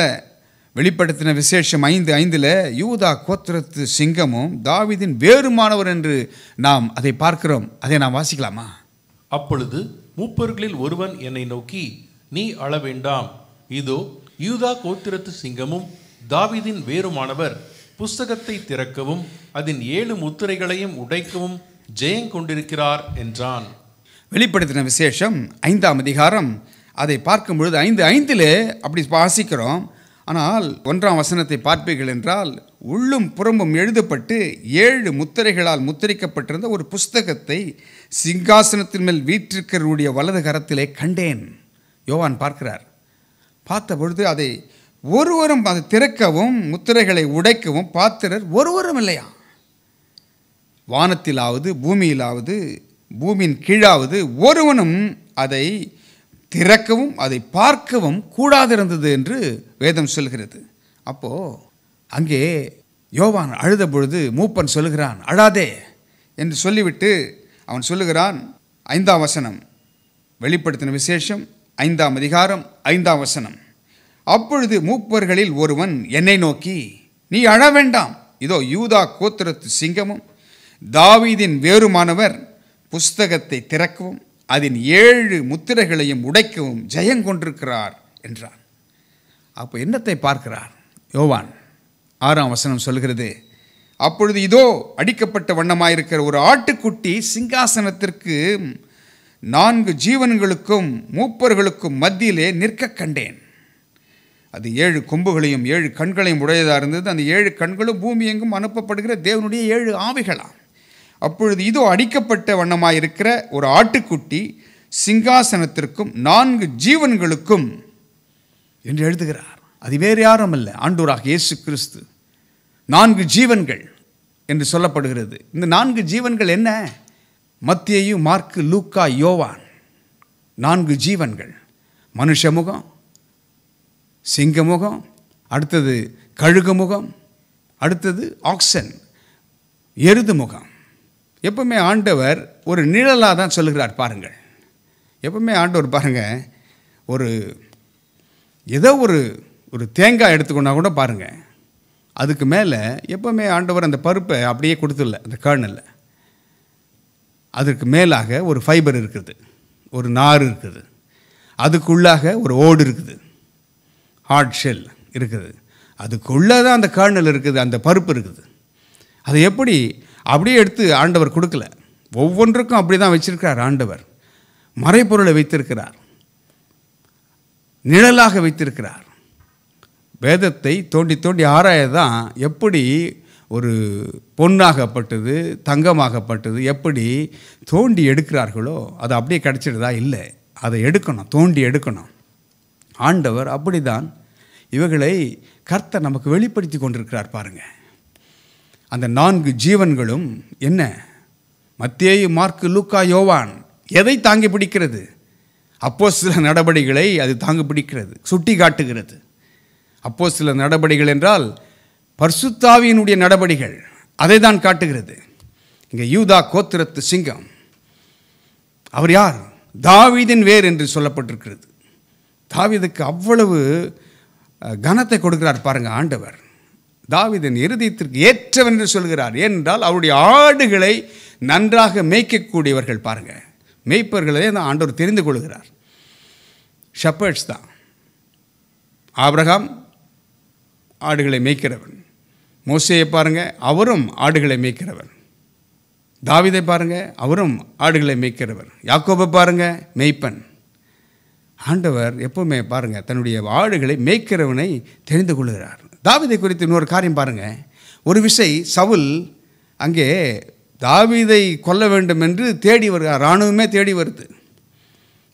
வெளிப்படுத்தின விசேஷம் 5:5 யூதா கோத்திரத்து சிங்கமும் தாவீதின் வேறுமானவர் என்று நாம் அதை பார்க்கிறோம். அதை நாம் வாசிக்கலாமா? அப்பொழுது மூப்பர்களில் ஒருவன் என்னை நோக்கி, நீ அழ வேண்டாம், இதோ யூதா கோத்திரத்து சிங்கமும் தாவீதின் வேறுமானவர் புஸ்தகத்தை திறக்கவும் அதன் 7 முத்திரைகளையும் உடைக்கவும் ஜெயம் கொண்டிருக்கிறார் என்றான். வெளிப்படுத்தின விசேஷம் 5ஆம் அதிகாரம் அதை பார்க்கும் பொழுது 5:5 அப்படி வாசிக்கிறோம். ஆனால் 1ஆம் வசனத்தை பார்ப்பீர்கள் என்றால், உள்ளும் புறமும் எழுதப்பட்டு 7 முத்திரைகளால் முத்திரிக்கப்பட்டிருந்த ஒரு புஸ்தகத்தை சிங்காசனத்தின் மேல் வீற்றிருக்கிறவருடைய வலது கரத்திலே கண்டேன். யோவான் பார்க்கிறார். பார்த்த பொழுது அதை ஒருவரும் அதை திறக்கவும் முத்திரைகளை உடைக்கவும் பாத்திரர் ஒருவரும் இல்லையா. வானத்திலாவது பூமியிலாவது பூமியின் கீழாவது ஒருவனும் அதை திறக்கவும் அதை பார்க்கவும் கூடாதிருந்தது என்று வேதம் சொல்கிறது. அப்போ அங்கே யோவான் அழுத பொழுது மூப்பன் சொல்லுகிறான், அழாதே என்று சொல்லிவிட்டு அவன் சொல்லுகிறான். 5ஆம் வசனம், வெளிப்படுத்தின விசேஷம் 5ஆம் அதிகாரம் 5ஆம் வசனம். அப்பொழுது மூப்பர்களில் ஒருவன் என்னை நோக்கி, நீ அழ வேண்டாம், இதோ யூதா கோத்திரத்து சிங்கமும் தாவீதின் வேறுமானவர் புஸ்தகத்தை திறக்கவும் அதன் 7 முத்திரைகளையும் உடைக்கவும் ஜெயங்கொண்டிருக்கிறார் என்றார். அப்போ என்னத்தை பார்க்கிறார் யோவான்? 6ஆம் வசனம் சொல்கிறது, அப்பொழுது இதோ அடிக்கப்பட்ட வண்ணமாயிருக்கிற ஒரு ஆட்டுக்குட்டி சிங்காசனத்திற்கு 4 ஜீவன்களுக்கும் மூப்பர்களுக்கும் மத்தியிலே நிற்க கண்டேன். அது 7 கொம்புகளையும் 7 கண்களையும் உடையதாக இருந்தது. அந்த 7 கண்களும் பூமி எங்கும் அனுப்பப்படுகிற தேவனுடைய 7 ஆவிகளாம். அப்பொழுது இதோ அடிக்கப்பட்ட வண்ணமாயிருக்கிற ஒரு ஆட்டுக்குட்டி சிங்காசனத்திற்கும் 4 ஜீவன்களுக்கும் என்று எழுதுகிறார். அது வேறு யாரும் அல்ல, ஆண்டவராக இயேசு கிறிஸ்து. 4 ஜீவன்கள் என்று சொல்லப்படுகிறது. இந்த 4 ஜீவன்கள் என்ன? மத்தேயு, மார்க்கு, லூக்கா, யோவான். 4 ஜீவன்கள். மனுஷ முகம், சிங்க முகம், அடுத்தது கழுகு முகம், அடுத்தது ஆக்சன் எருது முகம். எப்பவுமே ஆண்டவர் ஒரு நிழலாக தான் சொல்லுகிறார் பாருங்கள். எப்பவுமே ஆண்டவர் பாருங்கள், ஏதோ ஒரு தேங்காய் எடுத்துக்கொண்டா கூட பாருங்கள், அதுக்கு மேலே எப்பவுமே ஆண்டவர் அந்த பருப்பை அப்படியே கொடுத்துடல, அந்த கர்னல்ல அதற்கு மேலாக ஒரு ஃபைபர் இருக்குது, ஒரு நார் இருக்குது, அதுக்குள்ளாக ஒரு ஓடு இருக்குது, ஹார்ட் ஷெல் இருக்குது, அதுக்குள்ளே தான் அந்த கர்னல் இருக்குது, அந்த பருப்பு இருக்குது. அதை எப்படி அப்படியே எடுத்து ஆண்டவர் கொடுக்கல, ஒவ்வொன்றுக்கும் அப்படி தான் வச்சிருக்கிறார் ஆண்டவர். மறைப்பொருளை வைத்திருக்கிறார், நிழலாக வைத்திருக்கிறார். வேதத்தை தோண்டி தோண்டி ஆராயதான் எப்படி ஒரு பொன்னாகப்பட்டது தங்கமாகப்பட்டது எப்படி தோண்டி எடுக்கிறார்களோ அது அப்படியே கிடச்சிடுதா? இல்லை, அதை எடுக்கணும், தோண்டி எடுக்கணும். ஆண்டவர் அப்படிதான் இவைகளை கர்த்தர் நமக்கு வெளிப்படுத்தி கொண்டிருக்கிறார் பாருங்கள். அந்த 4 ஜீவன்களும் என்ன? மத்தேயு, மார்க்கு, லூக்கா, யோவான். எதை தாங்கி பிடிக்கிறது? அப்போஸ்தலர் நடபடிகளை அது தாங்கி பிடிக்கிறது, சுட்டி காட்டுகிறது. அப்போஸ்தலர் நடபடிகள் என்றால் பரிசுத்த ஆவியினுடைய நடபடிகள், அதை தான் காட்டுகிறது. இங்கே யூதா கோத்திரத்து சிங்கம், அவர் யார்? தாவீதின் வேர் என்று சொல்லப்பட்டிருக்கிறது. தாவீதுக்கு அவ்வளவு கனத்தை கொடுக்கிறார் பாருங்க ஆண்டவர். தாவீதின் இருதயத்திற்கு ஏற்றவன் என்று சொல்கிறார். ஏனென்றால் அவருடைய ஆடுகளை நன்றாக மேய்க்கக்கூடியவர்கள் பாருங்க, மேய்ப்பர்களே தான் ஆண்டவர் தெரிந்து கொள்கிறார். ஷெப்பர்ட்ஸ் தான். ஆபிரகாம் ஆடுகளை மேய்க்கிறவன். மோசேயை பாருங்க, அவரும் ஆடுகளை மேய்க்கிறவர். தாவீதை பாருங்க, அவரும் ஆடுகளை மேய்க்கிறவர். யாக்கோபை பாருங்க, மேய்ப்பன். ஆண்டவர் எப்பவுமே பாருங்கள் தன்னுடைய ஆடுகளை மேய்க்கிறவனை தெரிந்து கொள்கிறார். தாவீதை குறித்து இன்னொரு காரியம் பாருங்கள். ஒரு விசை சவுல் அங்கே தாவீதை கொல்ல வேண்டும் என்று தேடி வருகிறார். இராணுவமே தேடி வருது.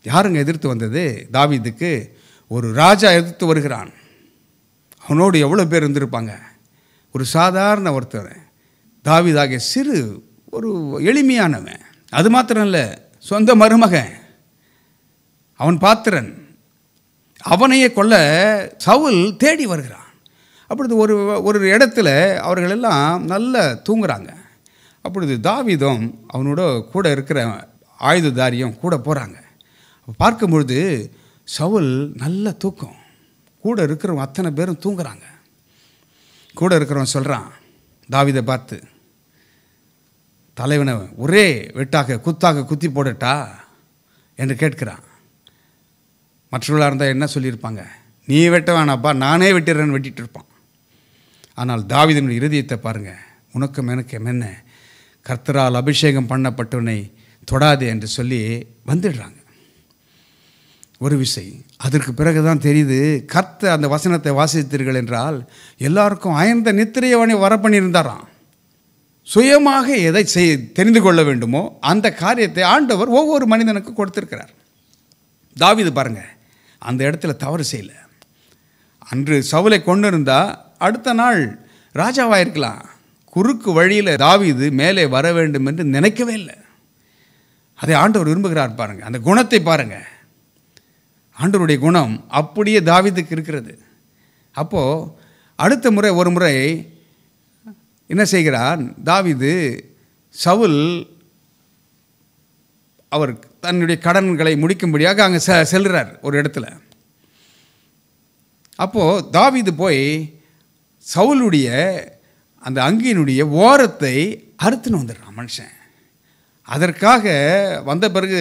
யாருங்க எதிர்த்து வந்தது? தாவீதுக்கு ஒரு ராஜா எதிர்த்து வருகிறான். அவனோடு எவ்வளோ பேர் இருந்திருப்பாங்க. ஒரு சாதாரண ஒருத்தர், தாவீதாகிய சிறு ஒரு எளிமையானவன். அது மாத்திரம் இல்லை, சொந்த மருமகன், அவன் பாத்திரன். அவனையே கொல்ல சவுல் தேடி வருகிறான். அப்பொழுது ஒரு இடத்துல அவர்களெல்லாம் நல்லா தூங்குறாங்க. அப்பொழுது தாவீதும் அவனோட கூட இருக்கிற ஆயுததாரியும் கூட போகிறாங்க. பார்க்கும்பொழுது சவுல் நல்ல தூக்கம், கூட இருக்கிறவங்க அத்தனை பேரும் தூங்குறாங்க. கூட இருக்கிறவன் சொல்கிறான் தாவீதை பார்த்து, தலைவனை ஒரே வெட்டாக குத்தாக குத்தி போடட்டா என்று கேட்கிறான். மற்றவர்களாக இருந்தால் என்ன சொல்லியிருப்பாங்க? நீ வெட்ட வேணாப்பா, நானே வெட்டிடுறேன்னு வெட்டிட்டு இருப்பான். ஆனால் தாவீதினுடைய இருதயத்தை பாருங்கள். உனக்கும் எனக்கும் என்ன, கர்த்தரால் அபிஷேகம் பண்ணப்பட்டவனை தொடாதே என்று சொல்லி வந்துடுறாங்க. ஒரு விசை அதற்கு பிறகு தான் தெரியுது, கர்த்தர் அந்த வசனத்தை வாசித்தீர்கள் என்றால் எல்லாருக்கும் அயர்ந்த நித்திரையவனை வர பண்ணியிருந்தாராம். சுயமாக எதை தெரிந்து கொள்ள வேண்டுமோ அந்த காரியத்தை ஆண்டவர் ஒவ்வொரு மனிதனுக்கும் கொடுத்திருக்கிறார். தாவீது பாருங்க, அந்த இடத்துல தவறு செய்யலை. அன்று சவுலை கொண்டு இருந்தால் அடுத்த நாள் ராஜாவாக இருக்கலாம். குறுக்கு வழியில் தாவீது மேலே வர வேண்டும் என்று நினைக்கவே இல்லை. அதை ஆண்டவர் விரும்புகிறார். பாருங்கள், அந்த குணத்தை பாருங்கள். ஆண்டவருடைய குணம் அப்படியே தாவீதுக்கு இருக்கிறது. அப்போது அடுத்த முறை ஒரு முறை என்ன செய்கிறான் தாவீது, சவுல் அவர் தன்னுடைய கடன்களை முடிக்கும்படியாக அங்கே செல்கிறார் ஒரு இடத்துல. அப்போது தாவீது போய் சவுலுடைய அந்த அங்கியினுடைய ஓரத்தை அறுத்துன்னு வந்துடுறான் மனுஷன். அதற்காக வந்த பிறகு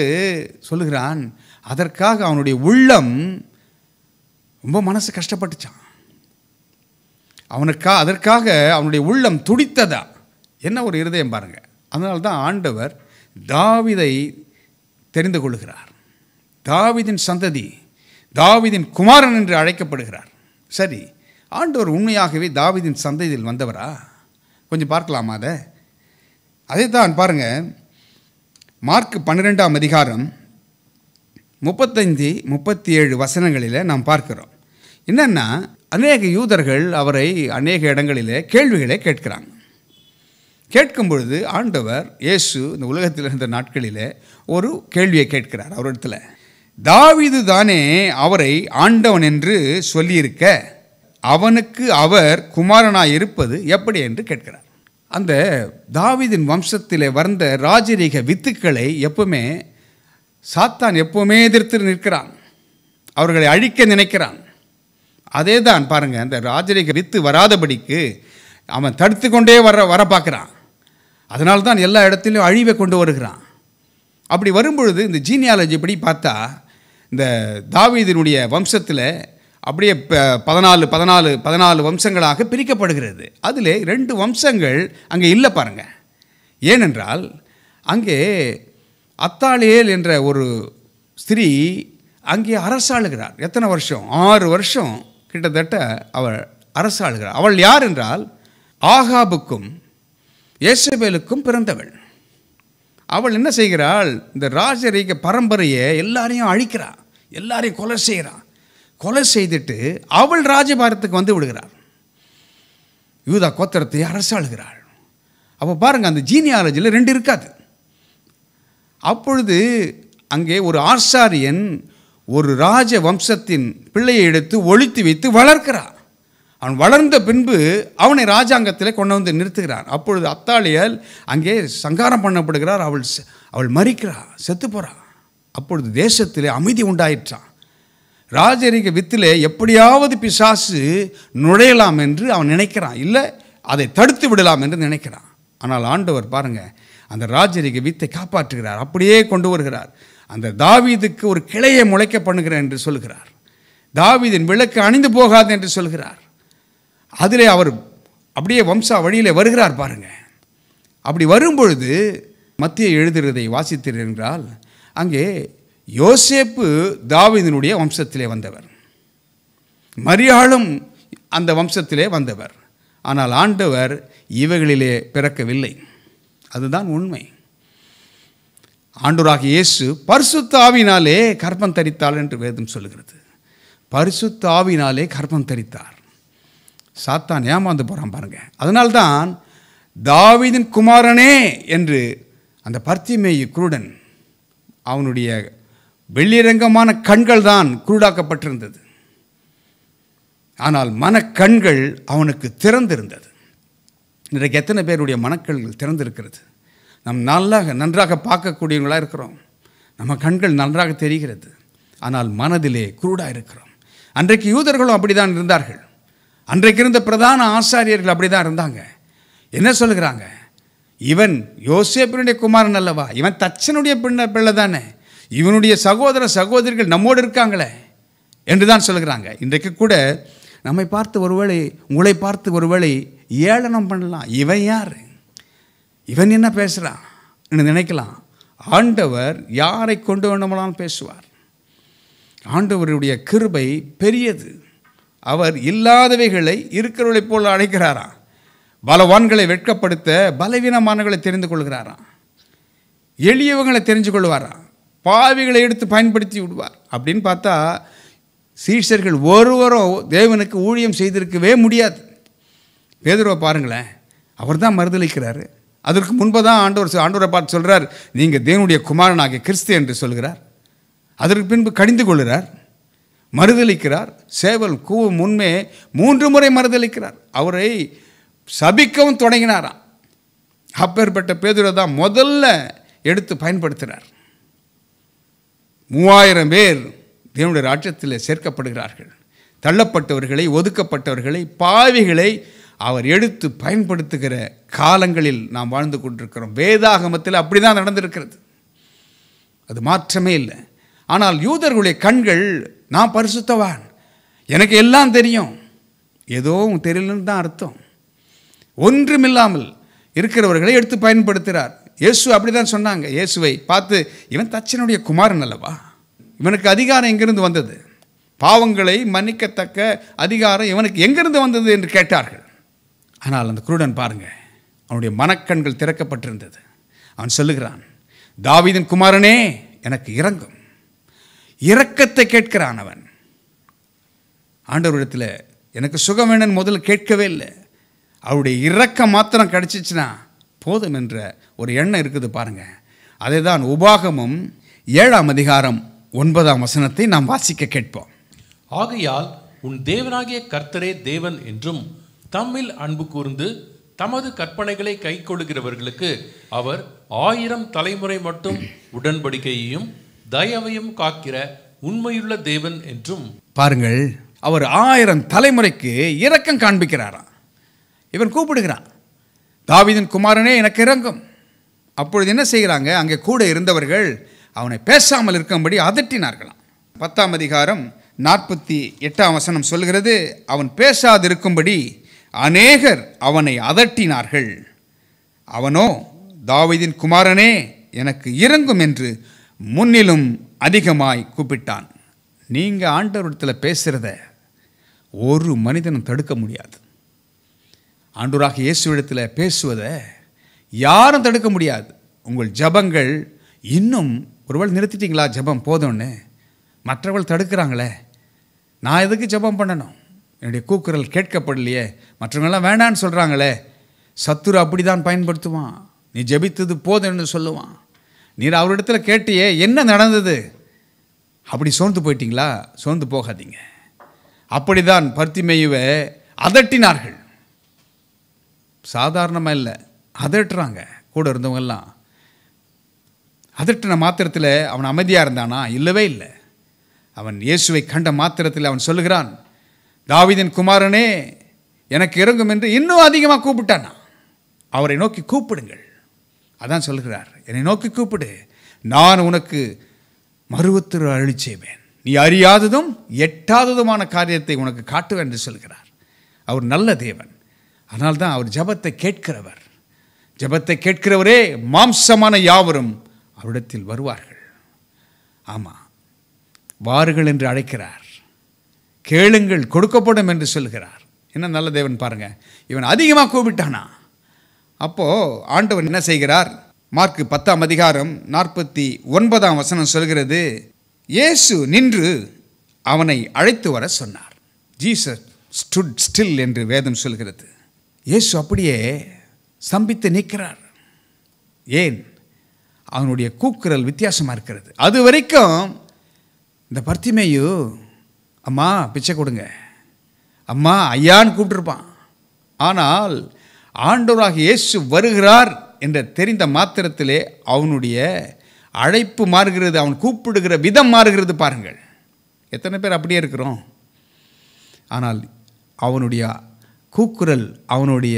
சொல்லுகிறான், அதற்காக அவனுடைய உள்ளம் ரொம்ப மனசு கஷ்டப்பட்டுச்சான். அதற்காக அவனுடைய உள்ளம் துடித்ததா. என்ன ஒரு இருதயம் பாருங்கள். அதனால தான் ஆண்டவர் தாவீதை தெரிந்து கொள்கிறார். தாவீதின் சந்ததி, தாவீதின் குமாரன் என்று அழைக்கப்படுகிறார். சரி, ஆண்டவர் உண்மையாகவே தாவீதின் சந்ததியில் வந்தவரா? கொஞ்சம் பார்க்கலாமா? அதை தான் பாருங்கள். மார்க் 12ஆம் அதிகாரம் 35-37 வசனங்களில் நாம் பார்க்கிறோம். என்னென்னா, அநேக யூதர்கள் அவரை அநேக இடங்களிலே கேள்விகளை கேட்கிறாங்க. கேட்கும் பொழுது ஆண்டவர் இயேசு இந்த உலகத்தில் இருந்த நாட்களிலே ஒரு கேள்வியை கேட்கிறார் அவரிடத்தில். தாவீது தானே அவரை ஆண்டவன் என்று சொல்லியிருக்க, அவனுக்கு அவர் குமாரனாய் இருப்பது எப்படி என்று கேட்கிறார். அந்த தாவீதின் வம்சத்திலே வந்த ராஜரீக வித்துக்களை எப்பவுமே சாத்தான் எப்பவுமே எதிர்த்து நிற்கிறான். அவர்களை அழிக்க நினைக்கிறான். அதே தான் பாருங்கள், அந்த ராஜரீக வித்து வராதபடிக்கு அவன் தடுத்து கொண்டே வர பார்க்குறான். அதனால்தான் எல்லா இடத்துலையும் அழிவை கொண்டு வருகிறான். அப்படி வரும்பொழுது இந்த ஜீனியாலஜி படி பார்த்தா இந்த தாவீதினுடைய வம்சத்தில் அப்படியே 14 வம்சங்களாக பிரிக்கப்படுகிறது. அதில் 2 வம்சங்கள் அங்கே இல்லை பாருங்கள். ஏனென்றால் அங்கே அத்தாலியேல் என்ற ஒரு ஸ்திரீ அங்கே அரசாளுகிறார். எத்தனை வருஷம்? 6 வருஷம் கிட்டத்தட்ட அவள் அரசாளுகிறார். அவள் யார் என்றால் ஆகாபுக்கும் யேசபேலுக்கும் பிறந்தவள். அவள் என்ன செய்கிறாள்? இந்த ராஜரீக பரம்பரையை எல்லாரையும் அழிக்கிறாள், எல்லாரையும் கொலை செய்கிறாள். கொலை செய்துட்டு அவள் ராஜபாரத்துக்கு வந்து விடுகிறாள். யூதா கோத்திரத்தை அரசாளுகிறாள். அப்போ பாருங்கள், அந்த ஜீனியாலஜியில் 2 இருக்காது. அப்பொழுது அங்கே ஒரு ஆசாரியன் ஒரு ராஜ வம்சத்தின் பிள்ளையை எடுத்து ஒழித்து வைத்து வளர்க்கிறான். அவன் வளர்ந்த பின்பு அவனை ராஜாங்கத்தில் கொண்டு வந்து நிறுத்துகிறான். அப்பொழுது அத்தாலியால் அங்கே சங்காரம் பண்ணப்படுகிறார். அவள் மரிக்கிறாள், செத்து போகிறாள். அப்பொழுது தேசத்திலே அமைதி உண்டாயிற்றான். ராஜரீக வித்திலே எப்படியாவது பிசாசு நுழையலாம் என்று அவன் நினைக்கிறான், இல்லை அதை தடுத்து விடலாம் என்று நினைக்கிறான். ஆனால் ஆண்டவர் பாருங்கள், அந்த ராஜரீக வித்தை காப்பாற்றுகிறார், அப்படியே கொண்டு வருகிறார். அந்த தாவீதுக்கு ஒரு கிளையை முளைக்க பண்ணுகிறேன் என்று சொல்கிறார். தாவீதின் விளக்கு அணிந்து போகாது என்று சொல்கிறார். அதிலே அவர் அப்படியே வம்சா வழியிலே வருகிறார் பாருங்கள். அப்படி வரும்பொழுது மத்திய எழுதுகிறதை வாசித்தீர்கள் என்றால் அங்கே யோசேப்பு தாவீதினுடைய வம்சத்திலே வந்தவர், மரியாளும் அந்த வம்சத்திலே வந்தவர். ஆனால் ஆண்டவர் இவைகளிலே பிறக்கவில்லை. அதுதான் உண்மை. ஆண்டவராகிய இயேசு பரிசுத்த ஆவியினாலே கர்ப்பம் தரித்தாள் என்று வேதம் சொல்லுகிறது. பரிசுத்த ஆவியினாலே கர்ப்பம் தரித்தார். சாத்தான் ஏமாந்து போகிறான் பாருங்க. அதனால்தான் தாவீதின் குமாரனே என்று அந்த பர்த்திமேயு குருடன், அவனுடைய வெள்ளிரங்கமான கண்கள் தான் குருடாக்கப்பட்டிருந்தது. ஆனால் மனக்கண்கள் அவனுக்கு திறந்திருந்தது. இன்றைக்கு எத்தனை பேருடைய மனக்கண்கள் திறந்திருக்கிறது? நம் நன்றாக பார்க்கக்கூடியவங்களாக இருக்கிறோம், நம்ம கண்கள் நன்றாக தெரிகிறது, ஆனால் மனதிலே குருடாக இருக்கிறோம். அன்றைக்கு யூதர்களும் அப்படி தான் இருந்தார்கள். அன்றைக்கு இருந்த பிரதான ஆசாரியர்கள் அப்படி தான் இருந்தாங்க. என்ன சொல்லுகிறாங்க? இவன் யோசேப்பினுடைய குமாரன் அல்லவா, இவன் தச்சனுடைய பிள்ளை தானே, இவனுடைய சகோதர சகோதரிகள் நம்மோடு இருக்காங்களே என்று தான் சொல்லுகிறாங்க. இன்றைக்கு கூட நம்மை பார்த்து ஒருவேளை, உங்களை பார்த்து ஒருவேளை ஏளனம் பண்ணலாம். இவன் யார், இவன் என்ன பேசுகிறான் என்று நினைக்கலாம். ஆண்டவர் யாரை கொண்டு வேண்டுமானாலும் பேசுவார். ஆண்டவருடைய கிருபை பெரியது. அவர் இல்லாதவைகளை இருக்கிறவர்களைப் போல அழைக்கிறாராம். பலவான்களை வெட்கப்படுத்த பலவீனமானவர்களை தெரிந்து கொள்கிறாராம். எளியவங்களை தெரிஞ்சு கொள்வாராம். பாவிகளை எடுத்து பயன்படுத்தி விடுவார். அப்படின்னு பார்த்தா சீஷர்கள் ஒருவரும் தேவனுக்கு ஊழியம் செய்திருக்கவே முடியாது. பேதுருவை பாருங்களேன், அவர் தான் மறுதளிக்கிறார். அதற்கு முன்பதான் ஆண்டவரை பார்த்து சொல்கிறார், நீங்கள் தேவனுடைய குமாரனாகிய கிறிஸ்து என்று சொல்கிறார். அதற்கு பின்பு கடிந்து கொள்கிறார், மறுதளிக்கிறார். சேவல் கூவும் முன்னே 3 முறை மறுதளிக்கிறார். அவரை சபிக்கவும் தொடங்கினாராம். அப்பேற்பட்ட பேதுரை தான் முதல்ல எடுத்து பயன்படுத்துகிறார். 3000 பேர் தேவனுடைய ராஜ்யத்தில் சேர்க்கப்படுகிறார்கள். தள்ளப்பட்டவர்களை, ஒதுக்கப்பட்டவர்களை, பாவிகளை அவர் எடுத்து பயன்படுத்துகிற காலங்களில் நாம் வாழ்ந்து கொண்டிருக்கிறோம். வேதாகமத்தில் அப்படி தான் நடந்திருக்கிறது, அது மாற்றமே இல்லை. ஆனால் யூதர்களுடைய கண்கள், நான் பரிசுத்தவான், எனக்கு எல்லாம் தெரியும், ஏதோ தெரியலன்னு தான் அர்த்தம். ஒன்றுமில்லாமல் இருக்கிறவர்களை எடுத்து பயன்படுத்துகிறார். இயேசு அப்படி தான் சொன்னாங்க. இயேசுவை பார்த்து, இவன் தச்சனுடைய குமாரன் அல்லவா, இவனுக்கு அதிகாரம் எங்கிருந்து வந்தது, பாவங்களை மன்னிக்கத்தக்க அதிகாரம் இவனுக்கு எங்கிருந்து வந்தது என்று கேட்டார்கள். ஆனால் அந்த குருடன் பாருங்க, அவனுடைய மனக்கண்கள் திறக்கப்பட்டிருந்தது. அவன் சொல்லுகிறான், தாவீதின் குமாரனே எனக்கு இரங்கும். இரக்கத்தை கேட்கிறான் அவன். ஆண்டவரிடத்தில் எனக்கு சுகம் வேணும்னு முதல்ல கேட்கவே இல்லை. அவருடைய இரக்கம் மாத்திரம் கிடைச்சிச்சுன்னா போதும் என்ற ஒரு எண்ணம் இருக்குது பாருங்க. அதை தான் உபாகமும் 7ஆம் அதிகாரம் 9ஆம் வசனத்தை நாம் வாசிக்க கேட்போம். ஆகையால் உன் தேவனாகிய கர்த்தரே தேவன் என்றும், தம்மில் அன்பு கூர்ந்து தமது கற்பனைகளை கைக்கொள்கிறவர்களுக்கு அவர் 1000 தலைமுறை மட்டும் உடன்படிக்கையையும் தயவையும் காக்கிற உண்மையுள்ள தேவன் என்றும். பாருங்கள், அவர் 1000 தலைமுறைக்கு இரக்கம் காண்பிக்கிறாராம். இவன் கூப்பிடுகிறான், தாவீதின் குமாரனே எனக்கு இரங்கும். அப்பொழுது என்ன செய்கிறாங்க, அங்கே கூட இருந்தவர்கள் அவனை பேசாமல் இருக்கும்படி அதட்டினார்களாம். 10ஆம் அதிகாரம் 48ஆம் வசனம் சொல்கிறது, அவன் பேசாதிருக்கும்படி அநேகர் அவனை அதட்டினார்கள். அவனோ, தாவீதின் குமாரனே எனக்கு இரங்கும் என்று முன்னிலும் அதிகமாய் கூப்பிட்டான். நீங்கள் ஆண்டவரிடத்தில் பேசுகிறத ஒரு மனிதனும் தடுக்க முடியாது. ஆண்டவராக இயேசுவிடத்தில் பேசுவதை யாரும் தடுக்க முடியாது. உங்கள் ஜபங்கள் இன்னும் ஒருவேளை நிறுத்திட்டீங்களா, ஜபம் போதும்னு மற்றவர்கள் தடுக்கிறாங்களே, நான் எதுக்கு ஜபம் பண்ணணும், என்னுடைய கூக்குரல் கேட்கப்படலையே, மற்றவங்களாம் வேண்டான்னு சொல்கிறாங்களே. சத்துரு அப்படி தான் பயன்படுத்துவான். நீ ஜபித்தது போதும்னு சொல்லுவான். நீர் அவரிடத்தில் கேட்டியே என்ன நடந்தது, அப்படி சோர்ந்து போயிட்டீங்களா? சோர்ந்து போகாதீங்க. அப்படி தான் பர்த்திமேயுவை அதட்டினார்கள். சாதாரணமாக இல்லை, அதட்டுறாங்க. கூட இருந்தவங்கெல்லாம் அதட்டின மாத்திரத்தில் அவன் அமைதியாக இருந்தானா? இல்லவே இல்லை. அவன் இயேசுவை கண்ட மாத்திரத்தில் அவன் சொல்லுகிறான், தாவீதின் குமாரனே எனக்கு இரங்கும் என்று இன்னும் அதிகமாக கூப்பிட்டானா. அவரை நோக்கி கூப்பிடுங்கள், அதான் சொல்கிறார், என்னை நோக்கி கூப்பிடு, நான் உனக்கு மறுவுத்திரு அருளி செய்வேன், நீ அறியாததும் எட்டாததுமான காரியத்தை உனக்கு காட்டுவேன் என்று சொல்கிறார். அவர் நல்ல தேவன். அதனால்தான் அவர் ஜபத்தை கேட்கிறவர். ஜபத்தை கேட்கிறவரே மாம்சமான யாவரும் அவரிடத்தில் வருவார்கள். ஆமாம், வாருங்கள் என்று அழைக்கிறார். கேளுங்கள் கொடுக்கப்படும் என்று சொல்கிறார். என்ன நல்ல தேவன் பாருங்க. இவன் அதிகமாக கூப்பிட்டானா. அப்போது ஆண்டவர் என்ன செய்கிறார்? மார்க்கு 10:49 சொல்கிறது, இயேசு நின்று அவனை அழைத்து வர சொன்னார். ஜீசஸ் ஸ்டுட் ஸ்டில் என்று வேதம் சொல்கிறது. இயேசு அப்படியே ஸ்தம்பித்து நிற்கிறார். ஏன்? அவனுடைய கூக்குரல் வித்தியாசமாக இருக்கிறது. அது வரைக்கும் இந்த பர்த்திமேயு அம்மா பிச்சை கொடுங்க, அம்மா ஐயான்னு கூப்பிட்டுருப்பான். ஆனால் ஆண்டவராக இயேசு வருகிறார் என்ற தெரிந்த மாத்திரத்திலே அவனுடைய அழைப்பு மாறுகிறது, அவன் கூப்பிடுகிற விதம் மாறுகிறது. பாருங்கள், எத்தனை பேர் அப்படியே இருக்கிறோம். ஆனால் அவனுடைய கூக்குரல், அவனுடைய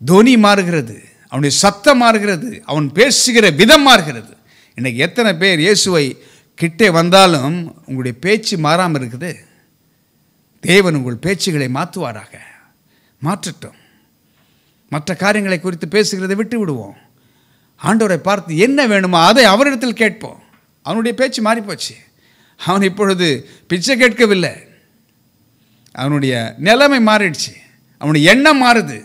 தொனி மாறுகிறது, அவனுடைய சத்தம் மாறுகிறது, அவன் பேசுகிற விதம் மாறுகிறது. இன்றைக்கி எத்தனை பேர் இயேசுவை கிட்டே வந்தாலும் உங்களுடைய பேச்சு மாறாமல் இருக்குது? தேவன் உங்கள் பேச்சுகளை மாற்றுவாராக. மாற்றட்டும். மற்ற காரியங்களை குறித்து பேசுகிறதை விட்டு விடுவோம். ஆண்டவரை பார்த்து என்ன வேணுமோ அதை அவரிடத்தில் கேட்போம். அவனுடைய பேச்சு மாறிப்போச்சு. அவன் இப்பொழுது பிச்சை கேட்கவில்லை, அவனுடைய நிலைமை மாறிடுச்சு, அவனுடைய எண்ணம் மாறுது.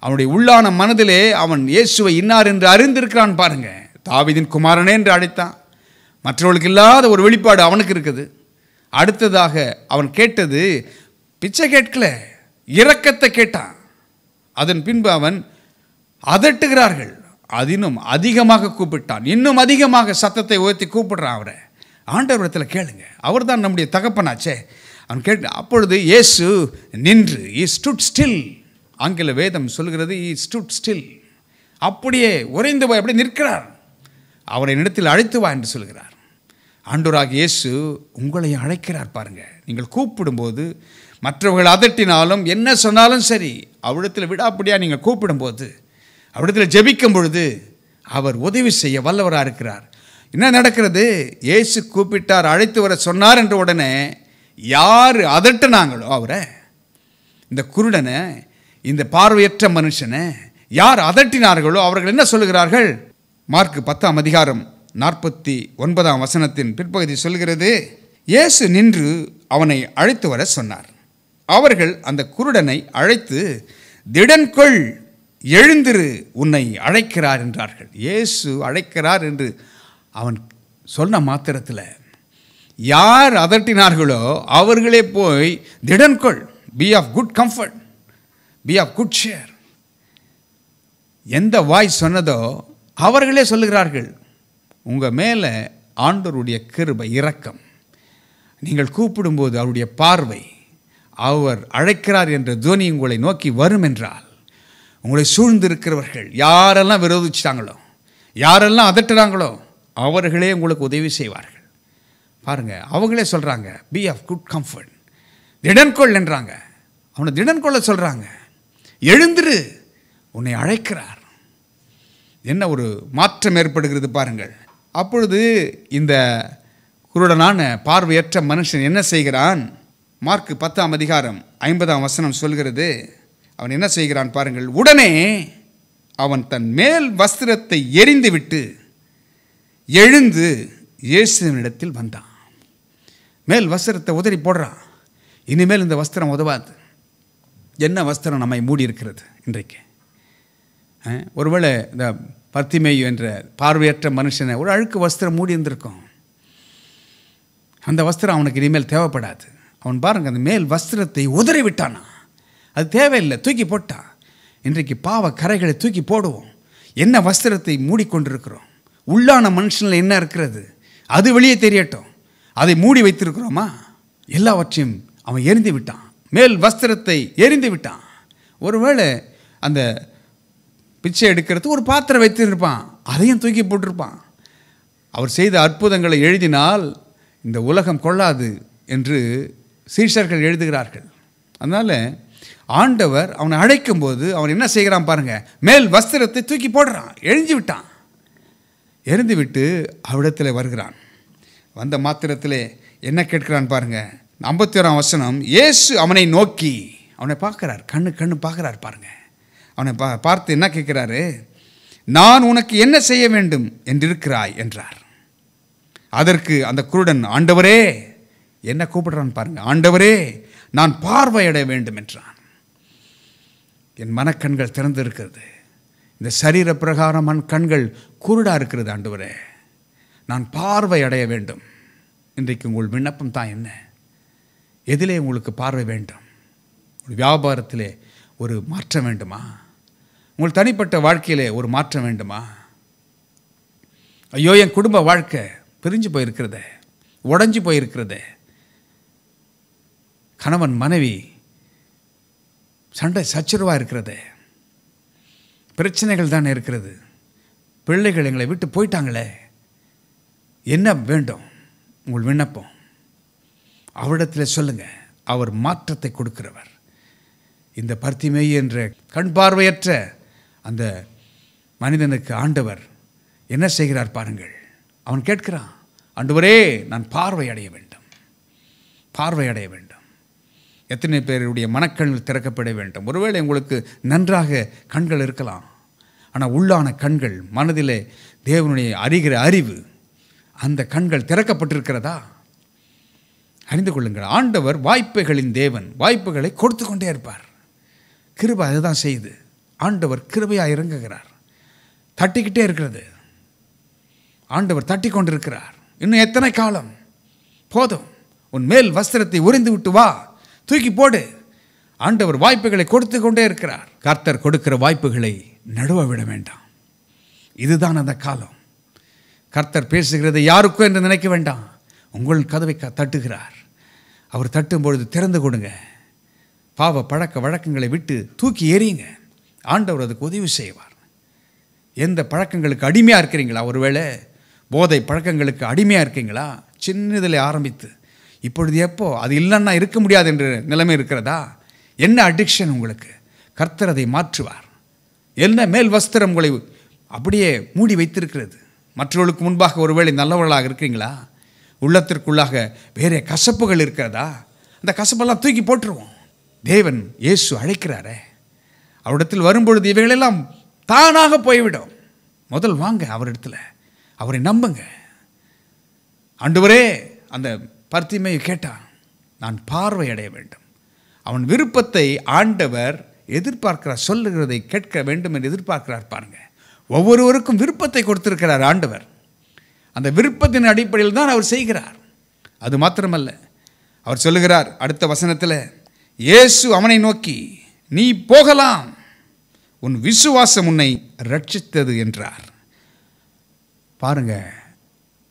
அவனுடைய உள்ளான மனதிலே அவன் இயேசுவை இன்னார் என்று அறிந்திருக்கிறான். பாருங்க, தாவீதின் குமாரனே என்று அழைத்தான். மற்றவர்களுக்கு இல்லாத ஒரு வெளிப்பாடு அவனுக்கு இருக்குது. அடுத்ததாக அவன் கேட்டது பிச்சை கேட்கல, இரக்கத்தை கேட்டான். அதன் பின்பு அவன் அதட்டுகிறார்கள், அதினும் அதிகமாக கூப்பிட்டான். இன்னும் அதிகமாக சத்தத்தை உயர்த்தி கூப்பிடுறான். அவரை ஆண்டவரிடத்தில் கேளுங்க, அவர் தான் நம்முடைய தகப்பனாச்சே. அவன் கேட்டு அப்பொழுது இயேசு நின்று, he stood still. ஆங்கில வேதம் சொல்கிறது he stood still. அப்படியே உறைந்து போய் அப்படியே நிற்கிறார். அவரை இடத்தில் அழைத்து வா என்று சொல்கிறார். ஆண்டவராக இயேசு உங்களை அழைக்கிறார். பாருங்க, நீங்கள் கூப்பிடும்போது மற்றவர்கள் அதட்டினாலும் என்ன சொன்னாலும் சரி, அவரிடத்தில் விடாப்படியாக நீங்கள் கூப்பிடும்போது, அவரிடத்தில் ஜெபிக்கும் பொழுது அவர் உதவி செய்ய வல்லவராக இருக்கிறார். என்ன நடக்கிறது? இயேசு கூப்பிட்டார், அழைத்து வர சொன்னார் என்ற உடனே யார் அதட்டினாங்களோ அவரை, இந்த குருடனை, இந்த பார்வையற்ற மனுஷனை யார் அதட்டினார்களோ அவர்கள் என்ன சொல்லுகிறார்கள்? மார்க்கு 10:49 பிற்பகுதி சொல்கிறது, இயேசு நின்று அவனை அழைத்து வர சொன்னார். அவர்கள் அந்த குருடனை அழைத்து, திடன்கொள், எழுந்திரு, உன்னை அழைக்கிறார் என்றார்கள். இயேசு அழைக்கிறார் என்று அவன் சொன்ன மாத்திரத்தில் யார் அதட்டினார்களோ அவர்களே போய் திடன்கொள், be of good comfort, be of good cheer. எந்த வாய் சொன்னதோ அவர்களே சொல்லுகிறார்கள், உங்கள் மேலே ஆண்டவருடைய கிருபை, இரக்கம். நீங்கள் கூப்பிடும்போது அவருடைய பார்வை, அவர் அழைக்கிறார் என்ற துவனி உங்களை நோக்கி வரும் என்றால், உங்களை சூழ்ந்திருக்கிறவர்கள் யாரெல்லாம் விரோதிச்சிட்டாங்களோ, யாரெல்லாம் அதட்டுறாங்களோ அவர்களே உங்களுக்கு உதவி செய்வார்கள். பாருங்கள், அவங்களே சொல்கிறாங்க, பி ஆஃப் குட் கம்ஃபர்ட், திடன்கொள் என்றாங்க. அவனை திடன்கொள்ள சொல்கிறாங்க, எழுந்திரு, உன்னை அழைக்கிறார். என்ன ஒரு மாற்றம் ஏற்படுகிறது பாருங்கள். அப்பொழுது இந்த குருடனான பார்வையற்ற மனுஷன் என்ன செய்கிறான்? மார்க்கு 10:50 சொல்கிறது, அவன் என்ன செய்கிறான் பாருங்கள். உடனே அவன் தன் மேல் வஸ்திரத்தை எறிந்துவிட்டு எழுந்து இயேசுவினிடத்தில் வந்தான். மேல் வஸ்திரத்தை உதறி போடுறான். இனிமேல் இந்த வஸ்திரம் உதவாது. என்ன வஸ்திரம் நம்மை மூடி இருக்கிறது இன்றைக்கு? ஒருவேளை இந்த பர்த்திமேயு என்ற பார்வையற்ற மனுஷனை ஒரு அழுக்கு வஸ்திரம் மூடி இருந்திருக்கும். அந்த வஸ்திரம் அவனுக்கு இனிமேல் தேவைப்படாது. அவன் பாருங்கள், அந்த மேல் வஸ்திரத்தை உதறி விட்டானா. அது தேவையில்லை, தூக்கி போட்டான். இன்றைக்கு பாவ கரைகளை தூக்கி போடுவோம். என்ன வஸ்திரத்தை மூடிக்கொண்டிருக்கிறோம்? உள்ளான மனுஷனில் என்ன இருக்கிறது அது வெளியே தெரியட்டும். அதை மூடி வைத்திருக்கிறோமா? எல்லாவற்றையும் அவன் எரிந்து விட்டான். மேல் வஸ்திரத்தை எரிந்து விட்டான். ஒருவேளை அந்த பிச்சை எடுக்கிறதுக்கு ஒரு பாத்திரம் வைத்திருப்பான், அதையும் தூக்கி போட்டிருப்பான். அவர் செய்த அற்புதங்களை எழுதினால் இந்த உலகம் கொள்ளாது என்று சீஷர்கள் எழுதுகிறார்கள். அதனால் ஆண்டவர் அவனை அழைக்கும்போது அவன் என்ன செய்கிறான் பாருங்க, மேல் வஸ்திரத்தை தூக்கி போடுறான், எழிஞ்சு விட்டான். எரிந்து விட்டு அவ்விடத்தில் வருகிறான். வந்த மாத்திரத்திலே என்ன கேட்கிறான் பாருங்க. 51 இயேசு அவனை நோக்கி, அவனை பார்க்கிறார், கண்ணு பார்க்கிறார் பாருங்க. அவனை பார்த்து என்ன கேட்கிறாரு? நான் உனக்கு என்ன செய்ய வேண்டும் என்றிருக்கிறாய் என்றார். அதற்கு அந்த குருடன், ஆண்டவரே, என்ன கூப்பிடுறான் பாருங்க, ஆண்டவரே நான் பார்வையடைய வேண்டும் என்றான். என் மனக்கண்கள் திறந்திருக்கிறது, இந்த சரீர பிரகாரம் கண்கள் குருடா இருக்கிறது, ஆண்டவரே நான் பார்வை அடைய வேண்டும். இன்றைக்கு உங்கள் விண்ணப்பம் தான் என்ன? எதிலே உங்களுக்கு பார்வை வேண்டும்? வியாபாரத்திலே ஒரு மாற்றம் வேண்டுமா? உங்கள் தனிப்பட்ட வாழ்க்கையிலே ஒரு மாற்றம் வேண்டுமா? ஐயோ, என் குடும்ப வாழ்க்கை பிரிஞ்சு போயிருக்கிறதே, உடஞ்சி போயிருக்கிறதே, கணவன் மனைவி சண்டை சச்சரவாக இருக்கிறதே, பிரச்சனைகள் தானே இருக்கிறது, பிள்ளைகள் எங்களை விட்டு போயிட்டாங்களே, என்ன வேண்டும்? உங்கள் விண்ணப்பம் அவரிடத்தில் சொல்லுங்க. அவர் மாற்றத்தை கொடுக்கிறவர். இந்த பர்த்திமேயு என்ற கண் பார்வையற்ற அந்த மனிதனுக்கு ஆண்டவர் என்ன செய்கிறார் பாருங்கள். அவன் கேட்கிறான், ஆண்டவரே நான் பார்வை அடைய வேண்டும், பார்வை அடைய வேண்டும். எத்தனை பேருடைய மனக்கண்கள் திறக்கப்பட வேண்டும்? ஒருவேளை உங்களுக்கு நன்றாக கண்கள் இருக்கலாம், ஆனால் உள்ளான கண்கள், மனதிலே தேவனுடைய அறிகிற அறிவு, அந்த கண்கள் திறக்கப்பட்டிருக்கிறதா? அறிந்து கொள்ளுங்கள். ஆண்டவர் வாய்ப்புகளின் தேவன், வாய்ப்புகளை கொடுத்து கொண்டே இருப்பார். கிருபை அதுதான் செய்யுது. ஆண்டவர் கிருபையாக இறங்குகிறார். தட்டிக்கிட்டே இருக்கிறது, ஆண்டவர் தட்டி கொண்டிருக்கிறார். இன்னும் எத்தனை காலம்? போதும், உன் மேல் வஸ்திரத்தை உரிந்து விட்டு வா, தூக்கி போடு. ஆண்டவர் வாய்ப்புகளை கொடுத்து கொண்டே இருக்கிறார். கர்த்தர் கொடுக்கிற வாய்ப்புகளை நடுவ விட வேண்டாம். இதுதான் அந்த காலம். கர்த்தர் பேசுகிறது யாருக்கோ என்று நினைக்க வேண்டாம். உங்கள் கதவை தட்டுகிறார். அவர் தட்டும் பொழுது திறந்து கொடுங்க. பாவ பழக்க வழக்கங்களை விட்டு தூக்கி எறியுங்க. ஆண்டவர் அதுக்கு உதவி செய்வார். எந்த பழக்கங்களுக்கு அடிமையாக இருக்கிறீங்களா? ஒருவேளை போதை பழக்கங்களுக்கு அடிமையாக இருக்கீங்களா? சின்னதில் ஆரம்பித்து இப்பொழுது எப்போ அது இல்லைன்னா இருக்க முடியாது என்ற நிலைமை இருக்கிறதா? என்ன அடிக்ஷன் உங்களுக்கு? கர்த்தர் அதை மாற்றுவார். என்ன மேல் வஸ்திரம் உங்களை அப்படியே மூடி வைத்திருக்கிறது? மற்றவர்களுக்கு முன்பாக ஒருவேளை நல்லவர்களாக இருக்கிறீங்களா? உள்ளத்திற்குள்ளாக வேறே கசப்புகள் இருக்கிறதா? அந்த கசப்பெல்லாம் தூக்கி போட்டுருவோம். தேவன் இயேசு அழைக்கிறாரே, அவரிடத்தில் வரும்பொழுது இவைகளெல்லாம் தானாக போய்விடும். முதல் வாங்க அவரிடத்தில், அவரை நம்புங்க. ஆண்டவரே, அந்த பர்த்திமேயு கேட்டான், நான் பார்வை அடைய வேண்டும். அவன் விருப்பத்தை ஆண்டவர் எதிர்பார்க்கிறார். சொல்லுகிறதை கேட்க வேண்டும் என்று எதிர்பார்க்கிறார். பாருங்க, ஒவ்வொருவருக்கும் விருப்பத்தை கொடுத்திருக்கிறார் ஆண்டவர். அந்த விருப்பத்தின் அடிப்படையில் தான் அவர் செய்கிறார். அது மாத்திரமல்ல, அவர் சொல்லுகிறார் அடுத்த வசனத்தில், இயேசு அவனை நோக்கி, நீ போகலாம், உன் விசுவாசம் உன்னை ரட்சித்தது என்றார். பாருங்க,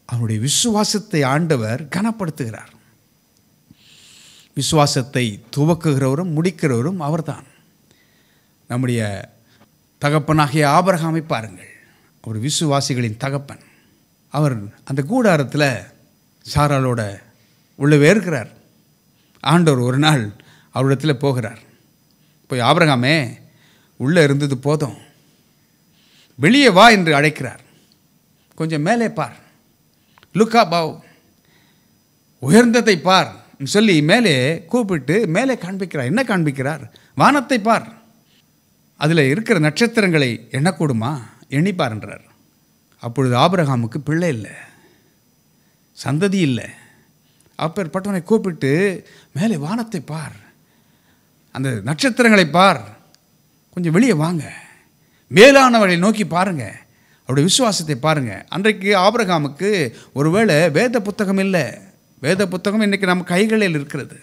அவனுடைய விசுவாசத்தை ஆண்டவர் கனப்படுத்துகிறார். விசுவாசத்தை துவக்குகிறவரும் முடிக்கிறவரும் அவர்தான். நம்முடைய தகப்பனாகிய ஆபிரகாமை பாருங்கள். அவர் விசுவாசிகளின் தகப்பன். அவர் அந்த கூடாரத்தில் சாராளோட உள்ளவே இருக்கிறார். ஆண்டவர் ஒரு நாள் அவரிடத்தில் போகிறார். போய், ஆபிரகாமே, உள்ளே இருந்தது போதும், வெளியே வா என்று அழைக்கிறார். கொஞ்சம் மேலே பார், லுக்கா பாவ், உயர்ந்ததை பார் சொல்லி மேலே கூப்பிட்டு மேலே காண்பிக்கிறார். என்ன காண்பிக்கிறார்? வானத்தை பார், அதில் இருக்கிற நட்சத்திரங்களை எண்ணக்கூடுமா, எண்ணிப்பார் என்றார். அப்பொழுது ஆபிரகாமுக்கு பிள்ளை இல்லை, சந்ததி இல்லை. அப்பேற்பட்டவனை கூப்பிட்டு மேலே வானத்தை பார், அந்த நட்சத்திரங்களை பார், கொஞ்சம் வெளியே வாங்க, மேலானவரை நோக்கி பாருங்க, அவருடைய விசுவாசத்தை பாருங்க. அன்றைக்கு ஆபிரகாமுக்கு ஒருவேளை வேத புத்தகம் இல்லை. வேத புத்தகம் இன்றைக்கு நம்ம கைகளில் இருக்கிறது.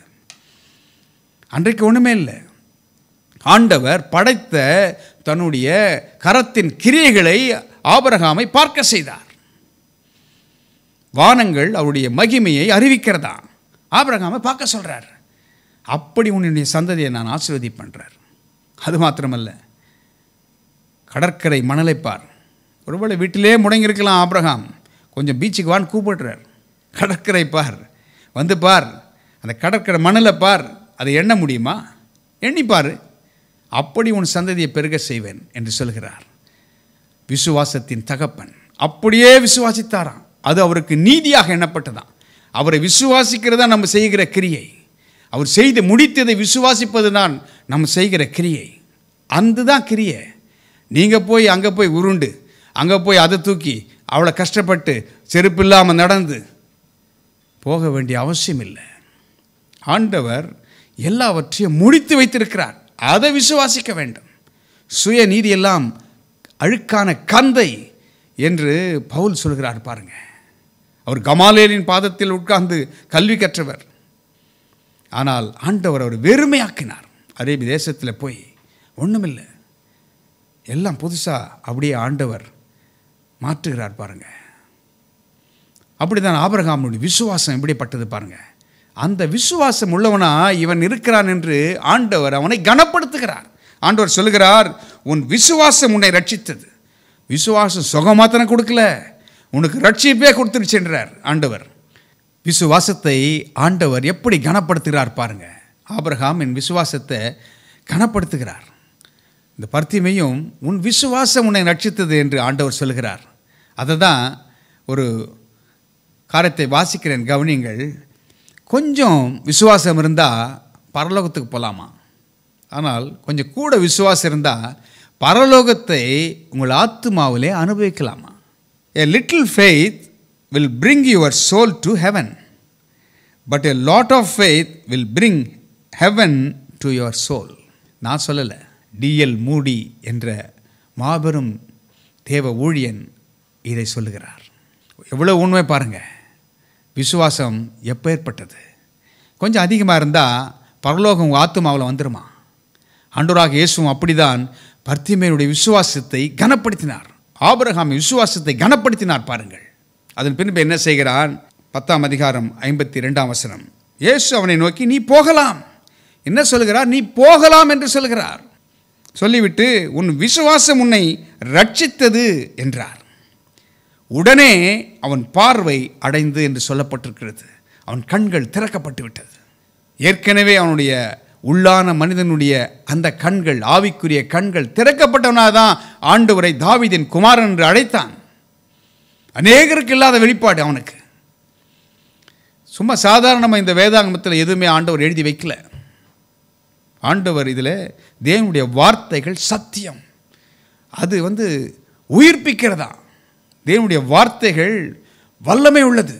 அன்றைக்கு ஒன்றுமே இல்லை. ஆண்டவர் படைத்த தன்னுடைய கரத்தின் கிரியைகளை ஆபிரகாமை பார்க்க செய்தார். வானங்கள் அவருடைய மகிமையை அறிவிக்கிறதா, ஆபிரகாமை பார்க்க சொல்றார். அப்படி உன்னுடைய சந்ததியை நான் ஆசீர்வதிப்பேன்றார். அது மாத்திரமல்ல, கடற்கரை மணலை பார். ஒருவேளை வீட்டிலே முடங்கியிருக்கலாம் ஆபிரகாம், கொஞ்சம் பீச்சுக்கு வான்னு கூப்பிடுறார். கடற்கரை பார், வந்து பார், அந்த கடற்கரை மணலை பார், அதை எண்ண முடியுமா? எண்ணிப்பார், அப்படி உன் சந்ததியை பெருக செய்வேன் என்று சொல்கிறார். விசுவாசத்தின் தகப்பன் அப்படியே விசுவாசித்தாராம். அது அவருக்கு நீதியாக எண்ணப்பட்டதான். அவரை விசுவாசிக்கிறதா நம்ம செய்கிற கிரியை. அவர் செய்து முடித்ததை விசுவாசிப்பது தான் நம்ம செய்கிற கிரியை. அந்த தான் கிரியை. நீங்கள் போய் அங்கே போய் உருண்டு, அங்கே போய் அதை தூக்கி அவ்வளோ கஷ்டப்பட்டு செருப்பு இல்லாமல் நடந்து போக வேண்டிய அவசியம் இல்லை. ஆண்டவர் எல்லாவற்றையும் முடித்து வைத்திருக்கிறார். அதை விசுவாசிக்க வேண்டும். சுய நீதியெல்லாம் அழுக்கான கந்தை என்று பவுல் சொல்கிறார் பாருங்க. அவர் கமாலியலின் பாதத்தில் உட்கார்ந்து கல்வி கற்றவர். ஆனால் ஆண்டவர் அவர் வெறுமையாக்கினார். அரேபிய தேசத்தில் போய் ஒன்றுமில்லை, எல்லாம் புதுசாக அப்படியே ஆண்டவர் மாற்றுகிறார் பாருங்க. அப்படிதான் ஆபிரகாமுடைய விசுவாசம் எப்படிப்பட்டது பாருங்க. அந்த விசுவாசம் உள்ளவனா இவன் இருக்கிறான் என்று ஆண்டவர் அவனை கனப்படுத்துகிறார். ஆண்டவர் சொல்லுகிறார், உன் விசுவாசம் உன்னை ரட்சித்தது. விசுவாசம் சுகமாத்தனை கொடுக்கல, உனக்கு ரட்சிப்பே கொடுத்துருச்சுன்றார் ஆண்டவர். விசுவாசத்தை ஆண்டவர் எப்படி கனப்படுத்துகிறார் பாருங்க. ஆபிரகாம் என் விசுவாசத்தை கனப்படுத்துகிறார். இந்த பர்த்திமையும் உன் விசுவாசம் உன்னை ரட்சித்தது என்று ஆண்டவர் சொல்கிறார். அதை தான் ஒரு காரியத்தை வாசிக்கிறேன், கவனிங்கள். கொஞ்சம் விசுவாசம் இருந்தால் பரலோகத்துக்கு போகலாமா? ஆனால் கொஞ்சம் கூட விசுவாசம் இருந்தால் பரலோகத்தை உங்கள் ஆத்துமாவிலே அனுபவிக்கலாமா? A little faith will bring your soul to heaven, but a lot of faith will bring heaven to your soul. நான் சொல்லலை, டிஎல் மூடி என்ற மாபெரும் தேவ ஊழியன் இதை சொல்லுகிறார். எவ்வளோ உண்மை பாருங்கள். விசுவாசம் எப்போ ஏற்பட்டது? கொஞ்சம் அதிகமாக இருந்தால் பரலோகம் உங்கள் ஆத்துமாவில் வந்துடுமா? ஆண்டவராக இயேசுவும் அப்படிதான் பர்த்திமேயுடைய விசுவாசத்தை கனப்படுத்தினார். ஆபிரகாம் விசுவாசத்தை கனப்படுத்தினார் பாருங்கள். அதன் பின்பு என்ன செய்கிறான்? 10ஆம் அதிகாரம் 52ஆம் வசனம். இயேசு அவனை நோக்கி நீ போகலாம். என்ன சொல்கிறார்? நீ போகலாம் என்று சொல்கிறார். சொல்லிவிட்டு உன் விசுவாசம் உன்னை ரட்சித்தது என்றார். உடனே அவன் பார்வை அடைந்து என்று சொல்லப்பட்டிருக்கிறது. அவன் கண்கள் திறக்கப்பட்டு விட்டது. ஏற்கனவே அவனுடைய உள்ளான மனிதனுடைய அந்த கண்கள், ஆவிக்குரிய கண்கள் திறக்கப்பட்டவனாதான் ஆண்டவரை தாவீதின் குமாரன் என்று அழைத்தான். அநேகருக்கு இல்லாத வெளிப்பாடு அவனுக்கு. சும்மா சாதாரணமாக இந்த வேதாகமத்தில் எதுவுமே ஆண்டவர் எழுதி வைக்கல. ஆண்டவர் இதில் தேவனுடைய வார்த்தைகள் சத்தியம், அது உயிர்ப்பிக்கிறதா. தேவனுடைய வார்த்தைகள் வல்லமை உள்ளது.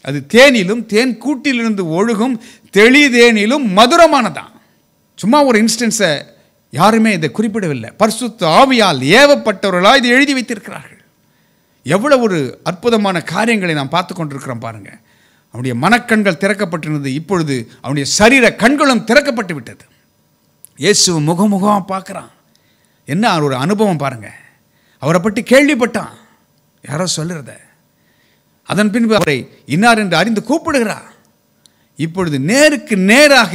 அது தேனிலும் தேன் கூட்டிலிருந்து ஒழுகும் தெளிதேனிலும் மதுரமானதான். சும்மா ஒரு இன்ஸ்டன்ஸை யாருமே இதை குறிப்பிடவில்லை. பரிசுத்த ஆவியால் ஏவப்பட்டவர்களாக இதை எழுதி வைத்திருக்கிறார்கள். எவ்வளவு ஒரு அற்புதமான காரியங்களை நாம் பார்த்து கொண்டிருக்கிறோம் பாருங்கள். அவனுடைய மனக்கண்கள் திறக்கப்பட்டிருந்தது. இப்பொழுது அவனுடைய சரீர கண்களும் திறக்கப்பட்டு விட்டது. இயேசு முகமுகமாக பார்க்குறான். என்ன ஒரு அனுபவம் பாருங்கள். அவரை பற்றி கேள்விப்பட்டான், யாரோ சொல்லுறத. அதன் பின்பு அவரை இன்னார் என்று அறிந்து கூப்பிடுகிறார். இப்பொழுது நேருக்கு நேராக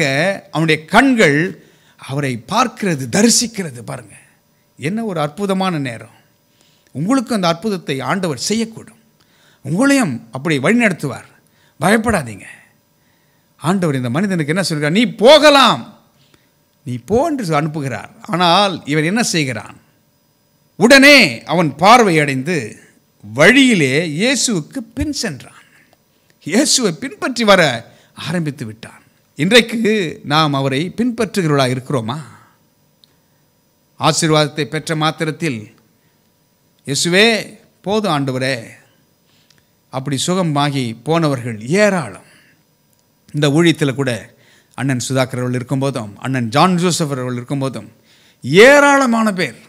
அவனுடைய கண்கள் அவரை பார்க்கிறது, தரிசிக்கிறது பாருங்க. என்ன ஒரு அற்புதமான நேரம். உங்களுக்கு அந்த அற்புதத்தை ஆண்டவர் செய்யக்கூடும். உங்களையும் அப்படி வழிநடத்துவார். பயப்படாதீங்க. ஆண்டவர் இந்த மனிதனுக்கு என்ன சொல்கிறார்? நீ போகலாம், நீ போ என்று அனுப்புகிறார். ஆனால் இவன் என்ன செய்கிறான்? உடனே அவன் பார்வையடைந்து வழியிலே இயேசுவுக்கு பின் சென்றான். இயேசுவை பின்பற்றி வர ஆரம்பித்து விட்டான். இன்றைக்கு நாம் அவரை பின்பற்றுகிறவர்களாக இருக்கிறோமா? ஆசீர்வாதத்தை பெற்ற மாத்திரத்தில் இயேசுவே போதும் ஆண்டவரே அப்படி சுகமாகி போனவர்கள் ஏராளம். இந்த ஊழியத்தில் கூட அண்ணன் சுதாகர் அவர்கள் இருக்கும்போதும், அண்ணன் ஜான் ஜோசப் அவர்கள் இருக்கும்போதும் ஏராளமான பேர்,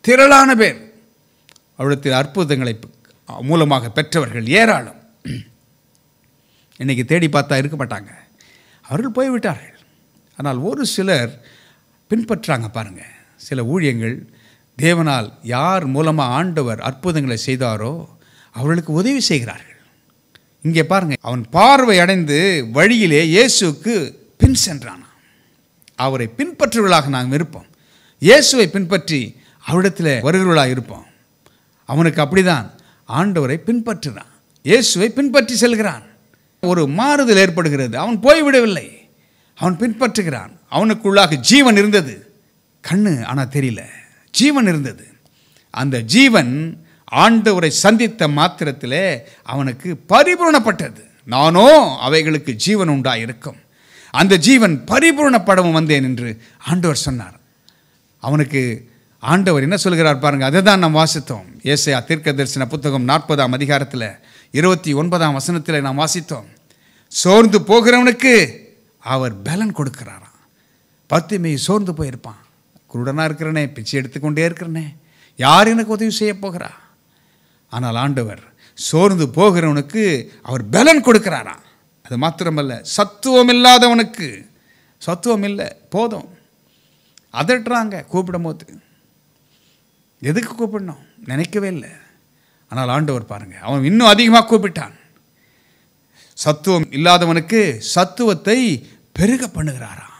திரளான பேர் அவரிடத்தில் அற்புதங்களை மூலமாக பெற்றவர்கள் ஏராளம். இன்றைக்கி தேடி பார்த்தா இருக்க மாட்டாங்க, அவர்கள் போய்விட்டார்கள். ஆனால் ஒரு சிலர் பின்பற்றாங்க பாருங்கள். சில ஊழியங்கள் தேவனால் யார் மூலமாக ஆண்டவர் அற்புதங்களை செய்தாரோ அவர்களுக்கு உதவி செய்கிறார்கள். இங்கே பாருங்கள், அவன் பார்வை அடைந்து வழியிலே இயேசுக்கு பின் சென்றான். அவரை பின்பற்றுவர்களாக நாங்கள் இருப்போம். இயேசுவை பின்பற்றி அவரிடத்தில் வருகிறவர்களாக இருப்போம். அவனுக்கு அப்படிதான் ஆண்டவரை பின்பற்றுகிறான், இயேசுவை பின்பற்றி செல்கிறான். ஒரு மாறுதல் ஏற்படுகிறது. அவன் போய்விடவில்லை, அவன் பின்பற்றுகிறான். அவனுக்குள்ளாக ஜீவன் இருந்தது. கண்ணு ஆனால் தெரியல, ஜீவன் இருந்தது. அந்த ஜீவன் ஆண்டவரை சந்தித்த மாத்திரத்திலே அவனுக்கு பரிபூரணப்பட்டது. நானோ அவைகளுக்கு ஜீவன் உண்டாயிருக்கும், அந்த ஜீவன் பரிபூரணப்படவும் வந்தேன் என்று ஆண்டவர் சொன்னார். அவனுக்கு ஆண்டவர் என்ன சொல்கிறார் பாருங்க. அதை தான் நாம் வாசித்தோம். ஏசாயா தீர்க்கதரிசன புத்தகம் 40ஆம் அதிகாரத்தில் 29ஆம் வசனத்தில் நாம் வாசித்தோம். சோர்ந்து போகிறவனுக்கு அவர் பலன் கொடுக்கிறாராம். பத்திமையை சோர்ந்து போயிருப்பான். குருடனாக இருக்கிறனே, பிச்சை எடுத்துக்கொண்டே இருக்கிறனே, யார் எனக்கு உதவி செய்ய போகிறா? ஆனால் ஆண்டவர் சோர்ந்து போகிறவனுக்கு அவர் பலன் கொடுக்கிறாராம். அது மாத்திரமல்ல, சத்துவம் இல்லாதவனுக்கு, சத்துவம் இல்லை போதும் அதட்டுறாங்க கூப்பிடும் போது, எதுக்கு கூப்பிடணும் நினைக்கவே இல்லை. ஆனால் ஆண்டவர் பாருங்க, அவன் இன்னும் அதிகமாக கூப்பிட்டான். சத்துவம் இல்லாதவனுக்கு சத்துவத்தை பெருக பண்ணுகிறாராம்.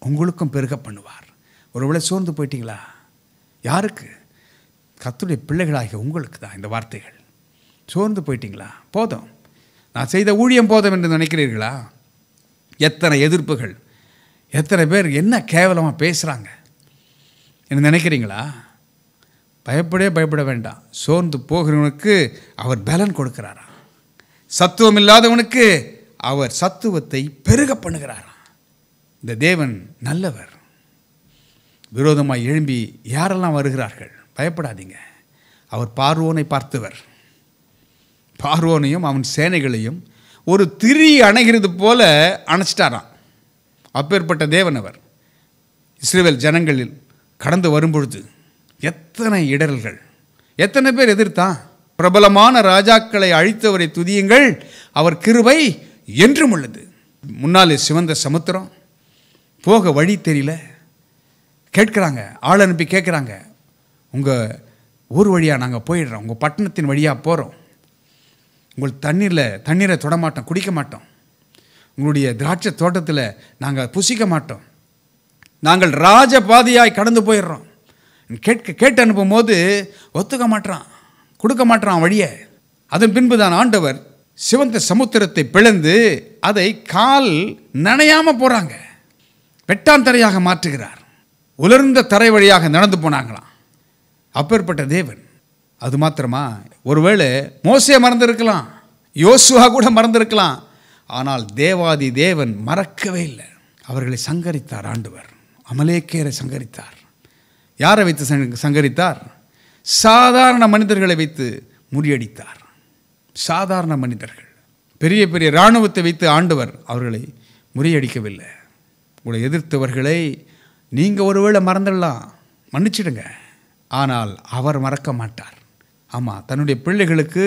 உங்களுக்கும் பெருக பண்ணுவார். ஒருவேளை சோர்ந்து போயிட்டீங்களா? யாருக்கு? கர்த்தருடைய பிள்ளைகளாகிய உங்களுக்கு தான் இந்த வார்த்தைகள். சோர்ந்து போயிட்டீங்களா? போதும், நான் செய்த ஊழியம் போதும் என்று நினைக்கிறீர்களா? எத்தனை எதிர்ப்புகள், எத்தனை பேர் என்ன கேவலமாக பேசுகிறாங்க என்று நினைக்கிறீங்களா? பயப்பட வேண்டாம். சோர்ந்து போகிறவனுக்கு அவர் பலன் கொடுக்கிறாராம். சத்துவம் இல்லாதவனுக்கு அவர் சத்துவத்தை பெருக பண்ணுகிறாராம். இந்த தேவன் நல்லவர். விரோதமாக எழும்பி யாரெல்லாம் வருகிறார்கள் பயப்படாதீங்க. அவர் பார்வோனை பார்த்தவர். பார்வோனையும் அவன் சேனைகளையும் ஒரு திரி அணைகிறது போல அணைச்சிட்டாராம். அப்பேற்பட்ட தேவன் அவர். இஸ்ரவேல் ஜனங்களில் கடந்து வரும்பொழுது எத்தனை இடர்கள், எத்தனை பேர் எதிர்த்தான். பிரபலமான ராஜாக்களை அழித்தவரை துதியுங்கள், அவர் கிருபை என்றும் உள்ளது. முன்னாலே சிவந்த சமுத்திரம், போக வழி தெரியல. கேட்குறாங்க, ஆள் அனுப்பி கேட்குறாங்க, உங்கள் ஊர் வழியாக நாங்கள் போயிடுறோம், உங்கள் பட்டணத்தின் வழியாக போகிறோம், உங்கள் தண்ணீரை தொடமாட்டோம், குடிக்க மாட்டோம், உங்களுடைய திராட்சை தோட்டத்தில் நாங்கள் புசிக்க மாட்டோம், நாங்கள் ராஜபாதையாய் கடந்து போயிடுறோம். கேட்டு அனுப்பும் போது ஒத்துக்க மாட்டான், கொடுக்க மாட்டான் வழியை. அதன் பின்பு தான் ஆண்டவர் சிவந்த சமுத்திரத்தை பிளந்து அதை கால் நனையாமல் போகிறாங்க, வெட்டான் தரையாக மாற்றுகிறார். உலர்ந்த தரை வழியாக நடந்து போனாங்களாம். அப்பேற்பட்ட தேவன். அது மாத்திரமா? ஒருவேளை மோசே மறந்திருக்கலாம், யோசுவா கூட மறந்திருக்கலாம். ஆனால் தேவாதி தேவன் மறக்கவே இல்லை. அவர்களை சங்கரித்தார் ஆண்டவர். அமலேக்கியரை சங்கரித்தார். யாரை வைத்து சங்கரித்தார்? சாதாரண மனிதர்களை வைத்து முறியடித்தார். சாதாரண மனிதர்கள், பெரிய பெரிய இராணுவத்தை வைத்து ஆண்டவர் அவர்களை முறியடிக்கவில்லை. உங்களை எதிர்த்தவர்களை நீங்கள் ஒருவேளை மறந்துடலாம், மன்னிச்சிடுங்க. ஆனால் அவர் மறக்க மாட்டார். ஆமாம், தன்னுடைய பிள்ளைகளுக்கு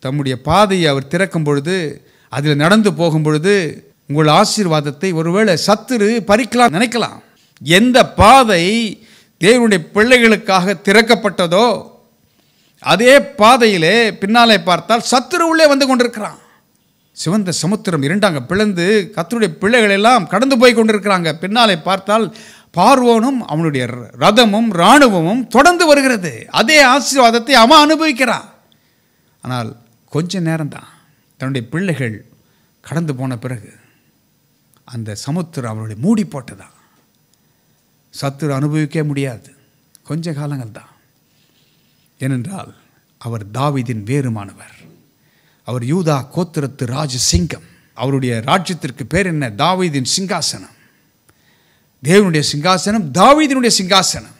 தம்முடைய பாதையை அவர் திறக்கும் பொழுது, அதில் நடந்து போகும் பொழுது உங்கள் ஆசீர்வாதத்தை ஒருவேளை சத்துரு பறிக்கலாம் நினைக்கலாம். எந்த பாதை தேவனுடைய பிள்ளைகளுக்காக திறக்கப்பட்டதோ அதே பாதையிலே பின்னாலே பார்த்தால் சத்துரு உள்ளே வந்து கொண்டிருக்கிறான். சிவந்த சமுத்திரம் இரண்டாங்க பிளந்து கர்த்தருடைய பிள்ளைகள் எல்லாம் கடந்து போய் கொண்டிருக்கிறாங்க. பின்னாலே பார்த்தால் பார்வோனும் அவனுடைய ரதமும் இராணுவமும் தொடர்ந்து வருகிறது. அதே ஆசீர்வாதத்தை அவன் அனுபவிக்கிறான். ஆனால் கொஞ்ச நேரம்தான். தன்னுடைய பிள்ளைகள் கடந்து போன பிறகு அந்த சமுத்திரம் அவருடைய மூடி போட்டதான். சத்துரு அனுபவிக்க முடியாது, கொஞ்ச காலங்கள் தான். ஏனென்றால் அவர் தாவீதின் வேறுமானவர். அவர் யூதா கோத்திரத்து ராஜ சிங்கம். அவருடைய ராஜ்யத்திற்கு பேர் என்ன? தாவீதின் சிங்காசனம். தேவனுடைய சிங்காசனம், தாவீதினுடைய சிங்காசனம்.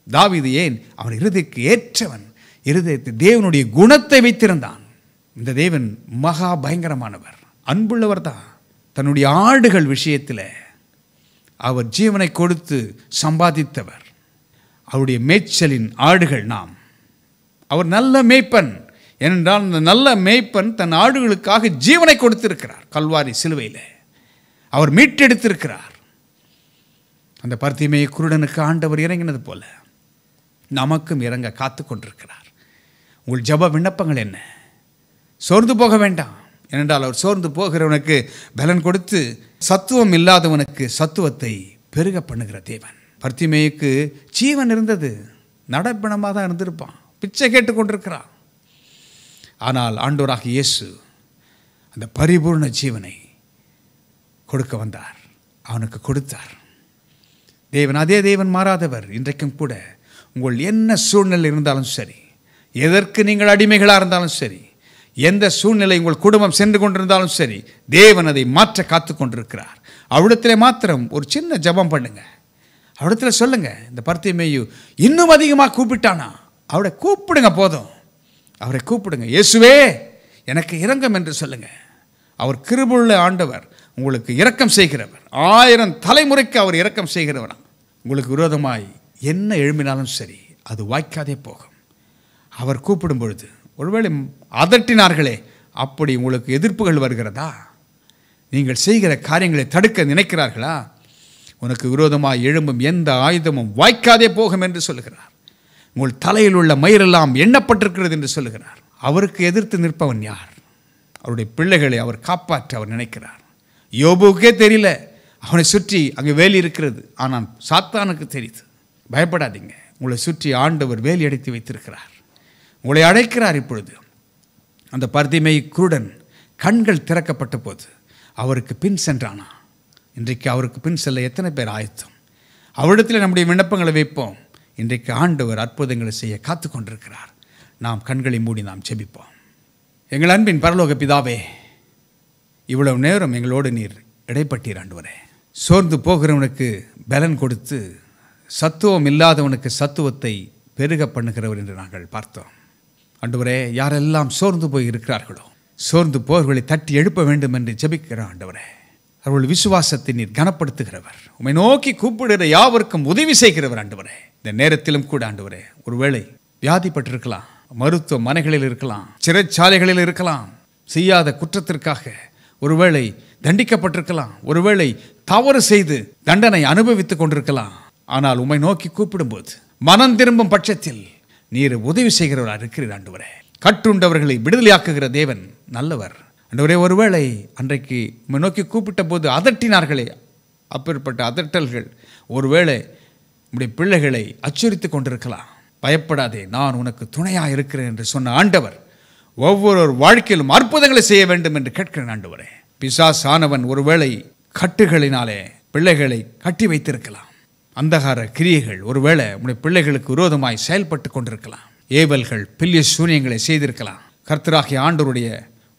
தாவீது ஏன்? அவன் இருதயத்துக்கு ஏற்றவன். இருதயத்தில் தேவனுடைய குணத்தை வைத்திருந்தான். இந்த தேவன் மகா பயங்கரமானவர், அன்புள்ளவர் தான். தன்னுடைய ஆடுகள் விஷயத்தில் அவர் ஜீவனை கொடுத்து சம்பாதித்தவர். அவருடைய மேய்ச்சலின் ஆடுகள் நாம். அவர் நல்ல மேய்ப்பன். ஏனென்றால் அந்த நல்ல மேய்ப்பன் தன் ஆடுகளுக்காக ஜீவனை கொடுத்திருக்கிறார். கல்வாரி சிலுவையில் அவர் மீட்டெடுத்திருக்கிறார். அந்த பர்த்திமேயு குருடனுக்கு ஆண்டவர் இறங்கினது போல நமக்கும் இறங்க காத்து கொண்டிருக்கிறார். உங்கள் ஜெப விண்ணப்பங்கள் என்ன? சோர்ந்து போக வேண்டாம். ஏனென்றால் அவர் சோர்ந்து போகிறவனுக்கு பலன் கொடுத்து சத்துவம் இல்லாதவனுக்கு சத்துவத்தை பெருக பண்ணுகிற தேவன். பர்த்திமேயுக்கு ஜீவன் இருந்தது, நடப்பிணமாக தான் இருந்திருப்பான், பிச்சை கேட்டுக்கொண்டிருக்கிறான். ஆனால் ஆண்டவராகிய இயேசு அந்த பரிபூர்ண ஜீவனை கொடுக்க வந்தார், அவனுக்கு கொடுத்தார். தேவன் அதே தேவன், மாறாதவர். இன்றைக்கும் கூட உங்கள் என்ன சூழ்நிலை இருந்தாலும் சரி, எதற்கு நீங்கள் அடிமைகளாக இருந்தாலும் சரி, எந்த சூழ்நிலை உங்கள் குடும்பம் சென்று கொண்டிருந்தாலும் சரி, தேவன் அதை மாற்ற காத்து கொண்டிருக்கிறார். அவ்விடத்திலே மாத்திரம் ஒரு சின்ன ஜெபம் பண்ணுங்க. அவரிடத்துல சொல்லுங்க, இந்த பர்த்திமேயு இன்னும் அதிகமாக கூப்பிட்டானா, அவரை கூப்பிடுங்க, போதும், அவரை கூப்பிடுங்க. இயேசுவே எனக்கு இரக்கம் என்று சொல்லுங்க. அவர் கிருபையுள்ள ஆண்டவர், உங்களுக்கு இரக்கம் செய்கிறவர், 1000 தலைமுறைக்கு அவர் இரக்கம் செய்கிறவரா. உங்களுக்கு விரோதமாய் என்ன எழும்பினாலும் சரி, அது வாய்க்காதே போகும். அவர் கூப்பிடும் பொழுது ஒருவேளை அதட்டினார்களே, அப்படி உங்களுக்கு எதிர்ப்புகள் வருகிறதா? நீங்கள் செய்கிற காரியங்களை தடுக்க நினைக்கிறார்களா? உனக்கு விரோதமாக எழும்பும் எந்த ஆயுதமும் வாய்க்காதே போகும் என்று சொல்லுகிறார். உங்கள் தலையில் உள்ள மயிரெல்லாம் எண்ணப்பட்டிருக்கிறது என்று சொல்லுகிறார். அவருக்கு எதிர்த்து நிற்பவன் யார்? அவருடைய பிள்ளைகளை அவர் காப்பாற்ற அவர் நினைக்கிறார். யோபுக்கே தெரியல, அவனை சுற்றி அங்கே வேலி இருக்கிறது, ஆனால் சாத்தானுக்கு தெரியுது. பயப்படாதீங்க, உங்களை சுற்றி ஆண்டவர் வேலி அடைத்து வைத்திருக்கிறார், உங்களை அழைக்கிறார். இப்பொழுது அந்த பர்திமேயு குருடன் கண்கள் திறக்கப்பட்ட போது அவருக்கு பின் சென்றானா. இன்றைக்கு அவருக்கு பின் செல்ல எத்தனை பேர் ஆயத்தம்? அவரிடத்தில் நம்முடைய விண்ணப்பங்களை வைப்போம். இன்றைக்கு ஆண்டவர் அற்புதங்களை செய்ய காத்து கொண்டிருக்கிறார். நாம் கண்களை மூடி நாம் ஜெபிப்போம். எங்கள் அன்பின் பரலோக பிதாவே, இவ்வளவு நேரம் எங்களோடு நீர் இடைப்பட்டீர் ஆண்டவரே. சோர்ந்து போகிறவனுக்கு பலன் கொடுத்து சத்துவம் இல்லாதவனுக்கு சத்துவத்தை பெருக பண்ணுகிறவர் என்று நாங்கள் பார்த்தோம் ஆண்டவரே. யாரெல்லாம் சோர்ந்து போய் இருக்கிறார்களோ, சோர்ந்து போர்களை தட்டி எழுப்ப வேண்டும் என்று ஜெபிக்கிறோம் ஆண்டவரே. அவர்கள் விசுவாசத்தை நீர் கனப்படுத்துகிறவர், உம்மை நோக்கி கூப்பிடுகிற யாவருக்கும் உதவி செய்கிறவர் ஆண்டவரே. இந்த நேரத்திலும் கூட ஆண்டவரே, ஒருவேளை வியாதிப்பட்டிருக்கலாம், மருத்துவமனைகளில் இருக்கலாம், சிறைச்சாலைகளில் இருக்கலாம், செய்யாத குற்றத்திற்காக ஒருவேளை தண்டிக்கப்பட்டிருக்கலாம், ஒருவேளை தவறு செய்து தண்டனை அனுபவித்துக் கொண்டிருக்கலாம். ஆனால் உம்மை நோக்கி கூப்பிடும்போது மனம் திரும்பும் பட்சத்தில் நீர் உதவி செய்கிறவராக இருக்கிறீர் ஆண்டவரே. கட்டுண்டவர்களை விடுதலையாக்குகிற தேவன் நல்லவர் ஆண்டவரே. ஒருவேளை அன்றைக்கு உம்மை நோக்கி கூப்பிட்ட போது அதட்டினார்களே, அப்பேற்பட்ட அதட்டல்கள் ஒருவேளை உம்முடைய பிள்ளைகளை அச்சுறுத்தி கொண்டிருக்கலாம். பயப்படாதே, நான் உனக்கு துணையாக இருக்கிறேன் என்று சொன்ன ஆண்டவர் ஒவ்வொரு வாழ்க்கையிலும் அற்புதங்களை செய்ய வேண்டும் என்று கேட்கிறேன் ஆண்டவரே. பிசாசானவன் ஒருவேளை கட்டுகளினாலே பிள்ளைகளை கட்டி வைத்திருக்கலாம். அந்தகார கிரியைகள் ஒருவேளை உடைய பிள்ளைகளுக்கு விரோதமாய் செயல்பட்டு கொண்டிருக்கலாம். ஏவல்கள் பில்லிய சூனியங்களை செய்திருக்கலாம். கர்த்தராகிய ஆண்டவருடைய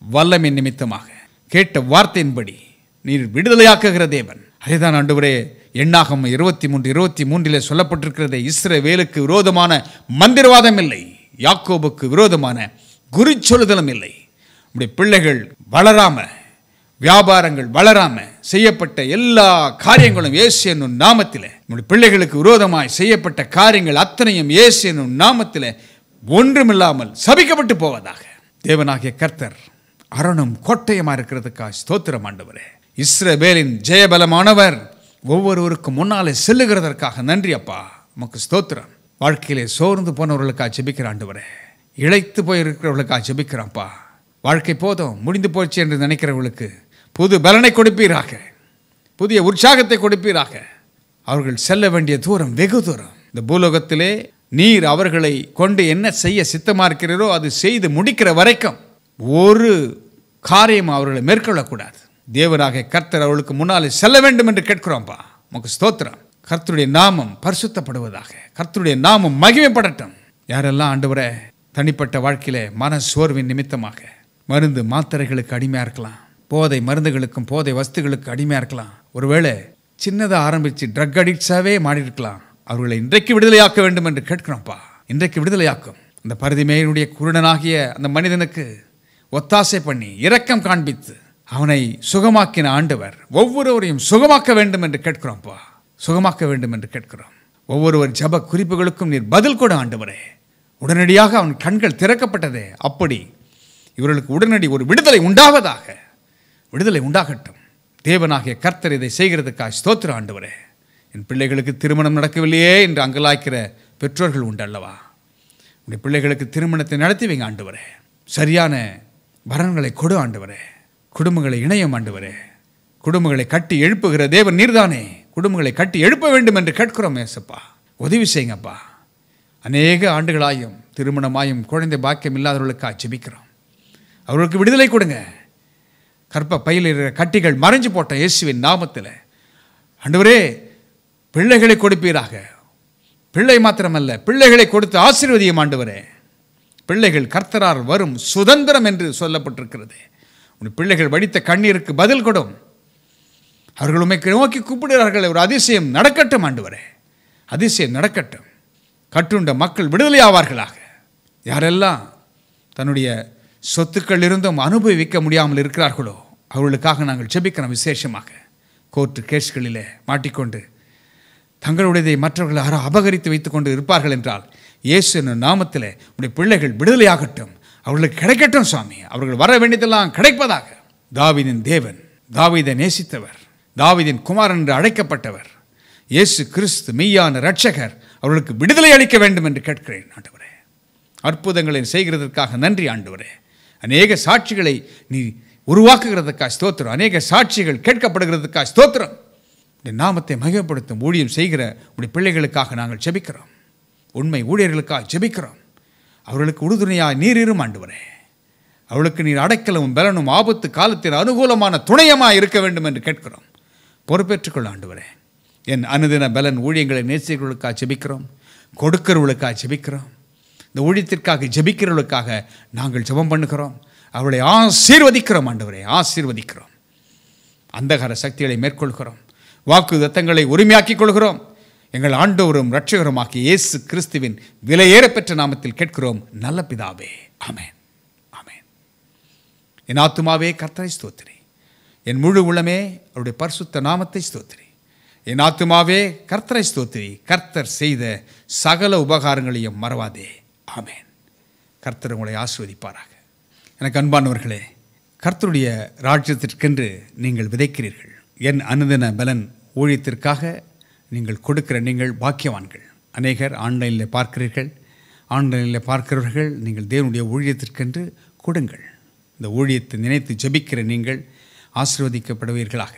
வல்லமை நிமித்தமாக கேட்ட வார்த்தையின்படி நீர் விடுதலையாக்குகிற தேவன். அதேதான் ஆண்டவரே, எண்ணாகமம் 23:23 சொல்லப்பட்டிருக்கிறதே, இஸ்ரவேலுக்கு விரோதமான மந்திரவாதம் இல்லை, யாக்கோபுக்கு விரோதமான குறி சொல்லுதலும் இல்லை. உடைய பிள்ளைகள் வளராம, வியாபாரங்கள் வளராம செய்யப்பட்ட எல்லா காரியங்களும் இயேசு என்னும் நாமத்திலே, உடைய பிள்ளைகளுக்கு விரோதமாய் செய்யப்பட்ட காரியங்கள் அத்தனையும் இயேசு என்னும் நாமத்திலே ஒன்றுமில்லாமல் சபிக்கப்பட்டு போவதாக. தேவனாகிய கர்த்தர் அரணும் கோட்டையமா இருக்கிறதுக்காக ஸ்தோத்திரம் ஆண்டவரே. இஸ்ரவேலின் ஜெயபலமானவர் ஒவ்வொருவருக்கும் முன்னாலே செல்லுகிறதற்காக நன்றி அப்பா, உமக்கு ஸ்தோத்திரம். வாழ்க்கையிலே சோர்ந்து போனவர்களுக்காக ஜெபிக்கிற ஆண்டவரே, இழைத்து போயிருக்கிறவர்களுக்காக ஜெபிக்கிறான்ப்பா. வாழ்க்கை போதும் முடிந்து போச்சு என்று நினைக்கிறவர்களுக்கு புது பலனை கொடுப்பீராக, புதிய உற்சாகத்தை கொடுப்பீராக. அவர்கள் செல்ல வேண்டிய தூரம் வெகு தூரம். இந்த பூலோகத்திலே நீர் அவர்களை கொண்டு என்ன செய்ய சித்தமா இருக்கிறீரோ அது செய்து முடிக்கிற வரைக்கும் ஒரு காரியம் அவர்களை மேற்கொள்ளக்கூடாது. தேவனாக கர்த்தர் அவர்களுக்கு முன்னாலே செல்ல வேண்டும் என்று கேட்கிறோம்ப்பா, உமக்கு ஸ்தோத்திரம். கர்த்தருடைய நாமம் பரிசுத்தப்படுவதாக, கர்த்தருடைய நாமம் மகிமைப்படட்டும். யாரெல்லாம் ஆண்டவரே தனிப்பட்ட வாழ்க்கையில மன சோர்வின் நிமித்தமாக மருந்து மாத்திரைகளுக்கு அடிமையாக இருக்கலாம், போதை மருந்துகளுக்கும் போதை வஸ்துகளுக்கு அடிமையாக இருக்கலாம், ஒருவேளை சின்னதாக ஆரம்பித்து ட்ரக் அடிக்ட்ஸாகவே மாறி இருக்கலாம். அவர்களை இன்றைக்கு விடுதலையாக்க வேண்டும் என்று கேட்கிறோம்ப்பா. இன்றைக்கு விடுதலையாக்கும். அந்த பரிதிமேயனுடைய குருடனாகிய அந்த மனிதனுக்கு ஒத்தாசை பண்ணி இரக்கம் காண்பித்து அவனை சுகமாக்கின ஆண்டவர் ஒவ்வொருவரையும் சுகமாக்க வேண்டும் என்று கேட்கிறோம்ப்பா, சுகமாக்க வேண்டும் என்று கேட்கிறோம். ஒவ்வொருவர் ஜப குறிப்புகளுக்கும் நீர் பதில் கொடு ஆண்டவரே. உடனடியாக அவன் கண்கள் திறக்கப்பட்டதே, அப்படி இவர்களுக்கு உடனடி ஒரு விடுதலை உண்டாவதாக, விடுதலை உண்டாகட்டும். தேவனாகிய கர்த்தர் இதை செய்கிறதுக்காக ஸ்தோத்திர ஆண்டவரே. என் பிள்ளைகளுக்கு திருமணம் நடக்கவில்லையே என்று அங்கலாய்க்கிற பெற்றோர்கள் உண்டு அல்லவா? உடைய பிள்ளைகளுக்கு திருமணத்தை நடத்தி வைங்க ஆண்டவரே. சரியான வரன்களை கொடு ஆண்டவரே. குடும்பங்களை இணையம் ஆண்டவரே. குடும்பங்களை கட்டி எழுப்புகிற தேவன் நீர்தானே. குடும்பங்களை கட்டி எழுப்ப வேண்டும் என்று கேட்கிறோம் ஏசப்பா, உதவி செய்யுங்கப்பா. அநேக ஆண்டுகளாயும் திருமணமாயும் குழந்தை பாக்கியம் இல்லாதவர்களுக்காக ஜெபிக்கிறோம். அவர்களுக்கு விடுதலை கொடுங்க. கற்ப பையில் இருக்கிற கட்டிகள் மறைஞ்சு போட்ட இயேசுவின் நாமத்தில் ஆண்டவரே பிள்ளைகளை கொடுப்பீராக. பிள்ளை மாத்திரமல்ல, பிள்ளைகளை கொடுத்து ஆசீர்வதியும் ஆண்டவரே. பிள்ளைகள் கர்த்தரால் வரும் சுதந்திரம் என்று சொல்லப்பட்டிருக்கிறது. உன் பிள்ளைகள் வடித்த கண்ணீருக்கு பதில் கொடும். அவர்கள் உண்மைக்கு நோக்கி கூப்பிடுகிறார்கள். ஒரு அதிசயம் நடக்கட்டும் ஆண்டவரே. அதிசயம் நடக்கட்டும். கட்டுண்ட மக்கள் விடுதலை ஆவார்களாக. யாரெல்லாம் தன்னுடைய சொத்துக்கள் இருந்தும் அனுபவிக்க முடியாமல் இருக்கிறார்களோ அவர்களுக்காக நாங்கள் ஜெபிக்கிறோம். விசேஷமாக கோர்ட்டு கேஸ்களில் மாட்டிக்கொண்டு தங்களுடையதை மற்றவர்கள் அபகரித்து வைத்துக்கொண்டு இருப்பார்கள் என்றால் இயேசு என்னும் நாமத்தில் உடைய பிள்ளைகள் விடுதலையாகட்டும், அவர்களுக்கு கிடைக்கட்டும் சுவாமி. அவர்கள் வர வேண்டியதெல்லாம் கிடைப்பதாக. தாவீதின் தேவன், தாவீதை நேசித்தவர், தாவீதின் குமாரன் என்று அழைக்கப்பட்டவர் இயேசு கிறிஸ்து மெய்யான இரட்சகர் அவர்களுக்கு விடுதலை அளிக்க வேண்டும் என்று கேட்கிறேன் ஆண்டவரே. அற்புதங்களை செய்கிறதற்காக நன்றி ஆண்டவரே. அநேக சாட்சிகளை நீ உருவாக்குகிறதுக்காக ஸ்தோத்திரம். அநேக சாட்சிகள் கேட்கப்படுகிறதுக்காக ஸ்தோத்திரம். இந்த நாமத்தை மகிமைப்படுத்தும் ஊழியம் செய்கிற உடைய பிள்ளைகளுக்காக நாங்கள் ஜெபிக்கிறோம். உண்மை ஊழியர்களுக்காக ஜெபிக்கிறோம். அவர்களுக்கு உறுதுணையாக நீர் இரும் ஆண்டவரே. அவளுக்கு நீர் அடைக்கலமும் பலனும் ஆபத்து காலத்தில் அனுகூலமான துணையமாக இருக்க வேண்டும் என்று கேட்கிறோம். பொறுப்பேற்றுக்கொள்ள ஆண்டவரே. என் அனுதின பலன் ஊழியங்களை நேசிக்கிறவர்களுக்காக ஜெபிக்கிறோம். கொடுக்கிறவர்களுக்காக ஜெபிக்கிறோம். இந்த ஊழியத்திற்காக ஜெபிக்கிறவர்களுக்காக நாங்கள் ஜெபம் பண்ணுகிறோம். அவளை ஆசீர்வதிக்கிறோம் ஆண்டவரே, ஆசீர்வதிக்கிறோம். அந்தகார சக்திகளை மேற்கொள்கிறோம். வாக்கு தத்தங்களை உரிமையாக்கிக் கொள்கிறோம். எங்கள் ஆண்டவரும் இரட்சகருமாகிய இயேசு கிறிஸ்துவின் விலையேறப்பெற்ற நாமத்தில் கேட்கிறோம் நல்ல பிதாவே. ஆமென், ஆமென். என் ஆத்துமாவே கர்த்தரை ஸ்தோத்திரி, என் முழு உள்ளமே அவருடைய பரிசுத்த நாமத்தை ஸ்தோத்திரி. என் ஆத்துமாவே கர்த்தரை ஸ்தோத்திரி, கர்த்தர் செய்த சகல உபகாரங்களையும் மறவாதே. ஆமென். கர்த்தர் உங்களை ஆசீர்வதிப்பாராக. எனக்கு அன்பானவர்களே, கர்த்தருடைய ராஜ்யத்திற்கென்று நீங்கள் விதைக்கிறீர்கள். என் அனுதின பலன் ஊழியத்திற்காக நீங்கள் கொடுக்கிற நீங்கள் பாக்கியவான்கள். அநேகர் ஆன்லைனில் பார்க்கிறீர்கள். ஆன்லைனில் பார்க்கிறவர்கள் நீங்கள் தேவனுடைய ஊழியத்திற்கென்று கொடுங்கள். இந்த ஊழியத்தை நினைத்து ஜெபிக்கிற நீங்கள் ஆசீர்வதிக்கப்படுவீர்களாக.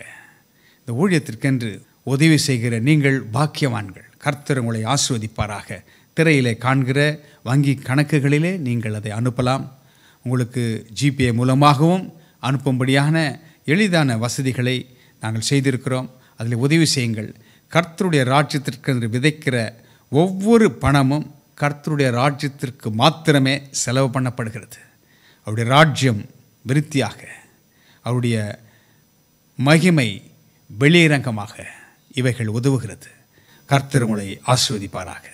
இந்த ஊழியத்திற்கென்று உதவி செய்கிற நீங்கள் பாக்கியவான்கள். கர்த்தர் உங்களை ஆசீர்வதிப்பாராக. திரையிலே காண்கிற வங்கி கணக்குகளிலே நீங்கள் அதை அனுப்பலாம். உங்களுக்கு ஜிபே மூலமாகவும் அனுப்பும்படியான எளிதான வசதிகளை நாங்கள் செய்திருக்கிறோம். அதில் உதவி செய்யுங்கள். கர்த்தருடைய ராஜ்யத்திற்கு விதைக்கிற ஒவ்வொரு பணமும் கர்த்தருடைய ராஜ்யத்திற்கு மாத்திரமே செலவு பண்ணப்படுகிறது. அவருடைய ராஜ்யம் விருத்தியாக, அவருடைய மகிமை வெளியரங்கமாக இவைகள் உதவுகிறது. கர்த்தர் உங்களை ஆசீர்வதிப்பாராக.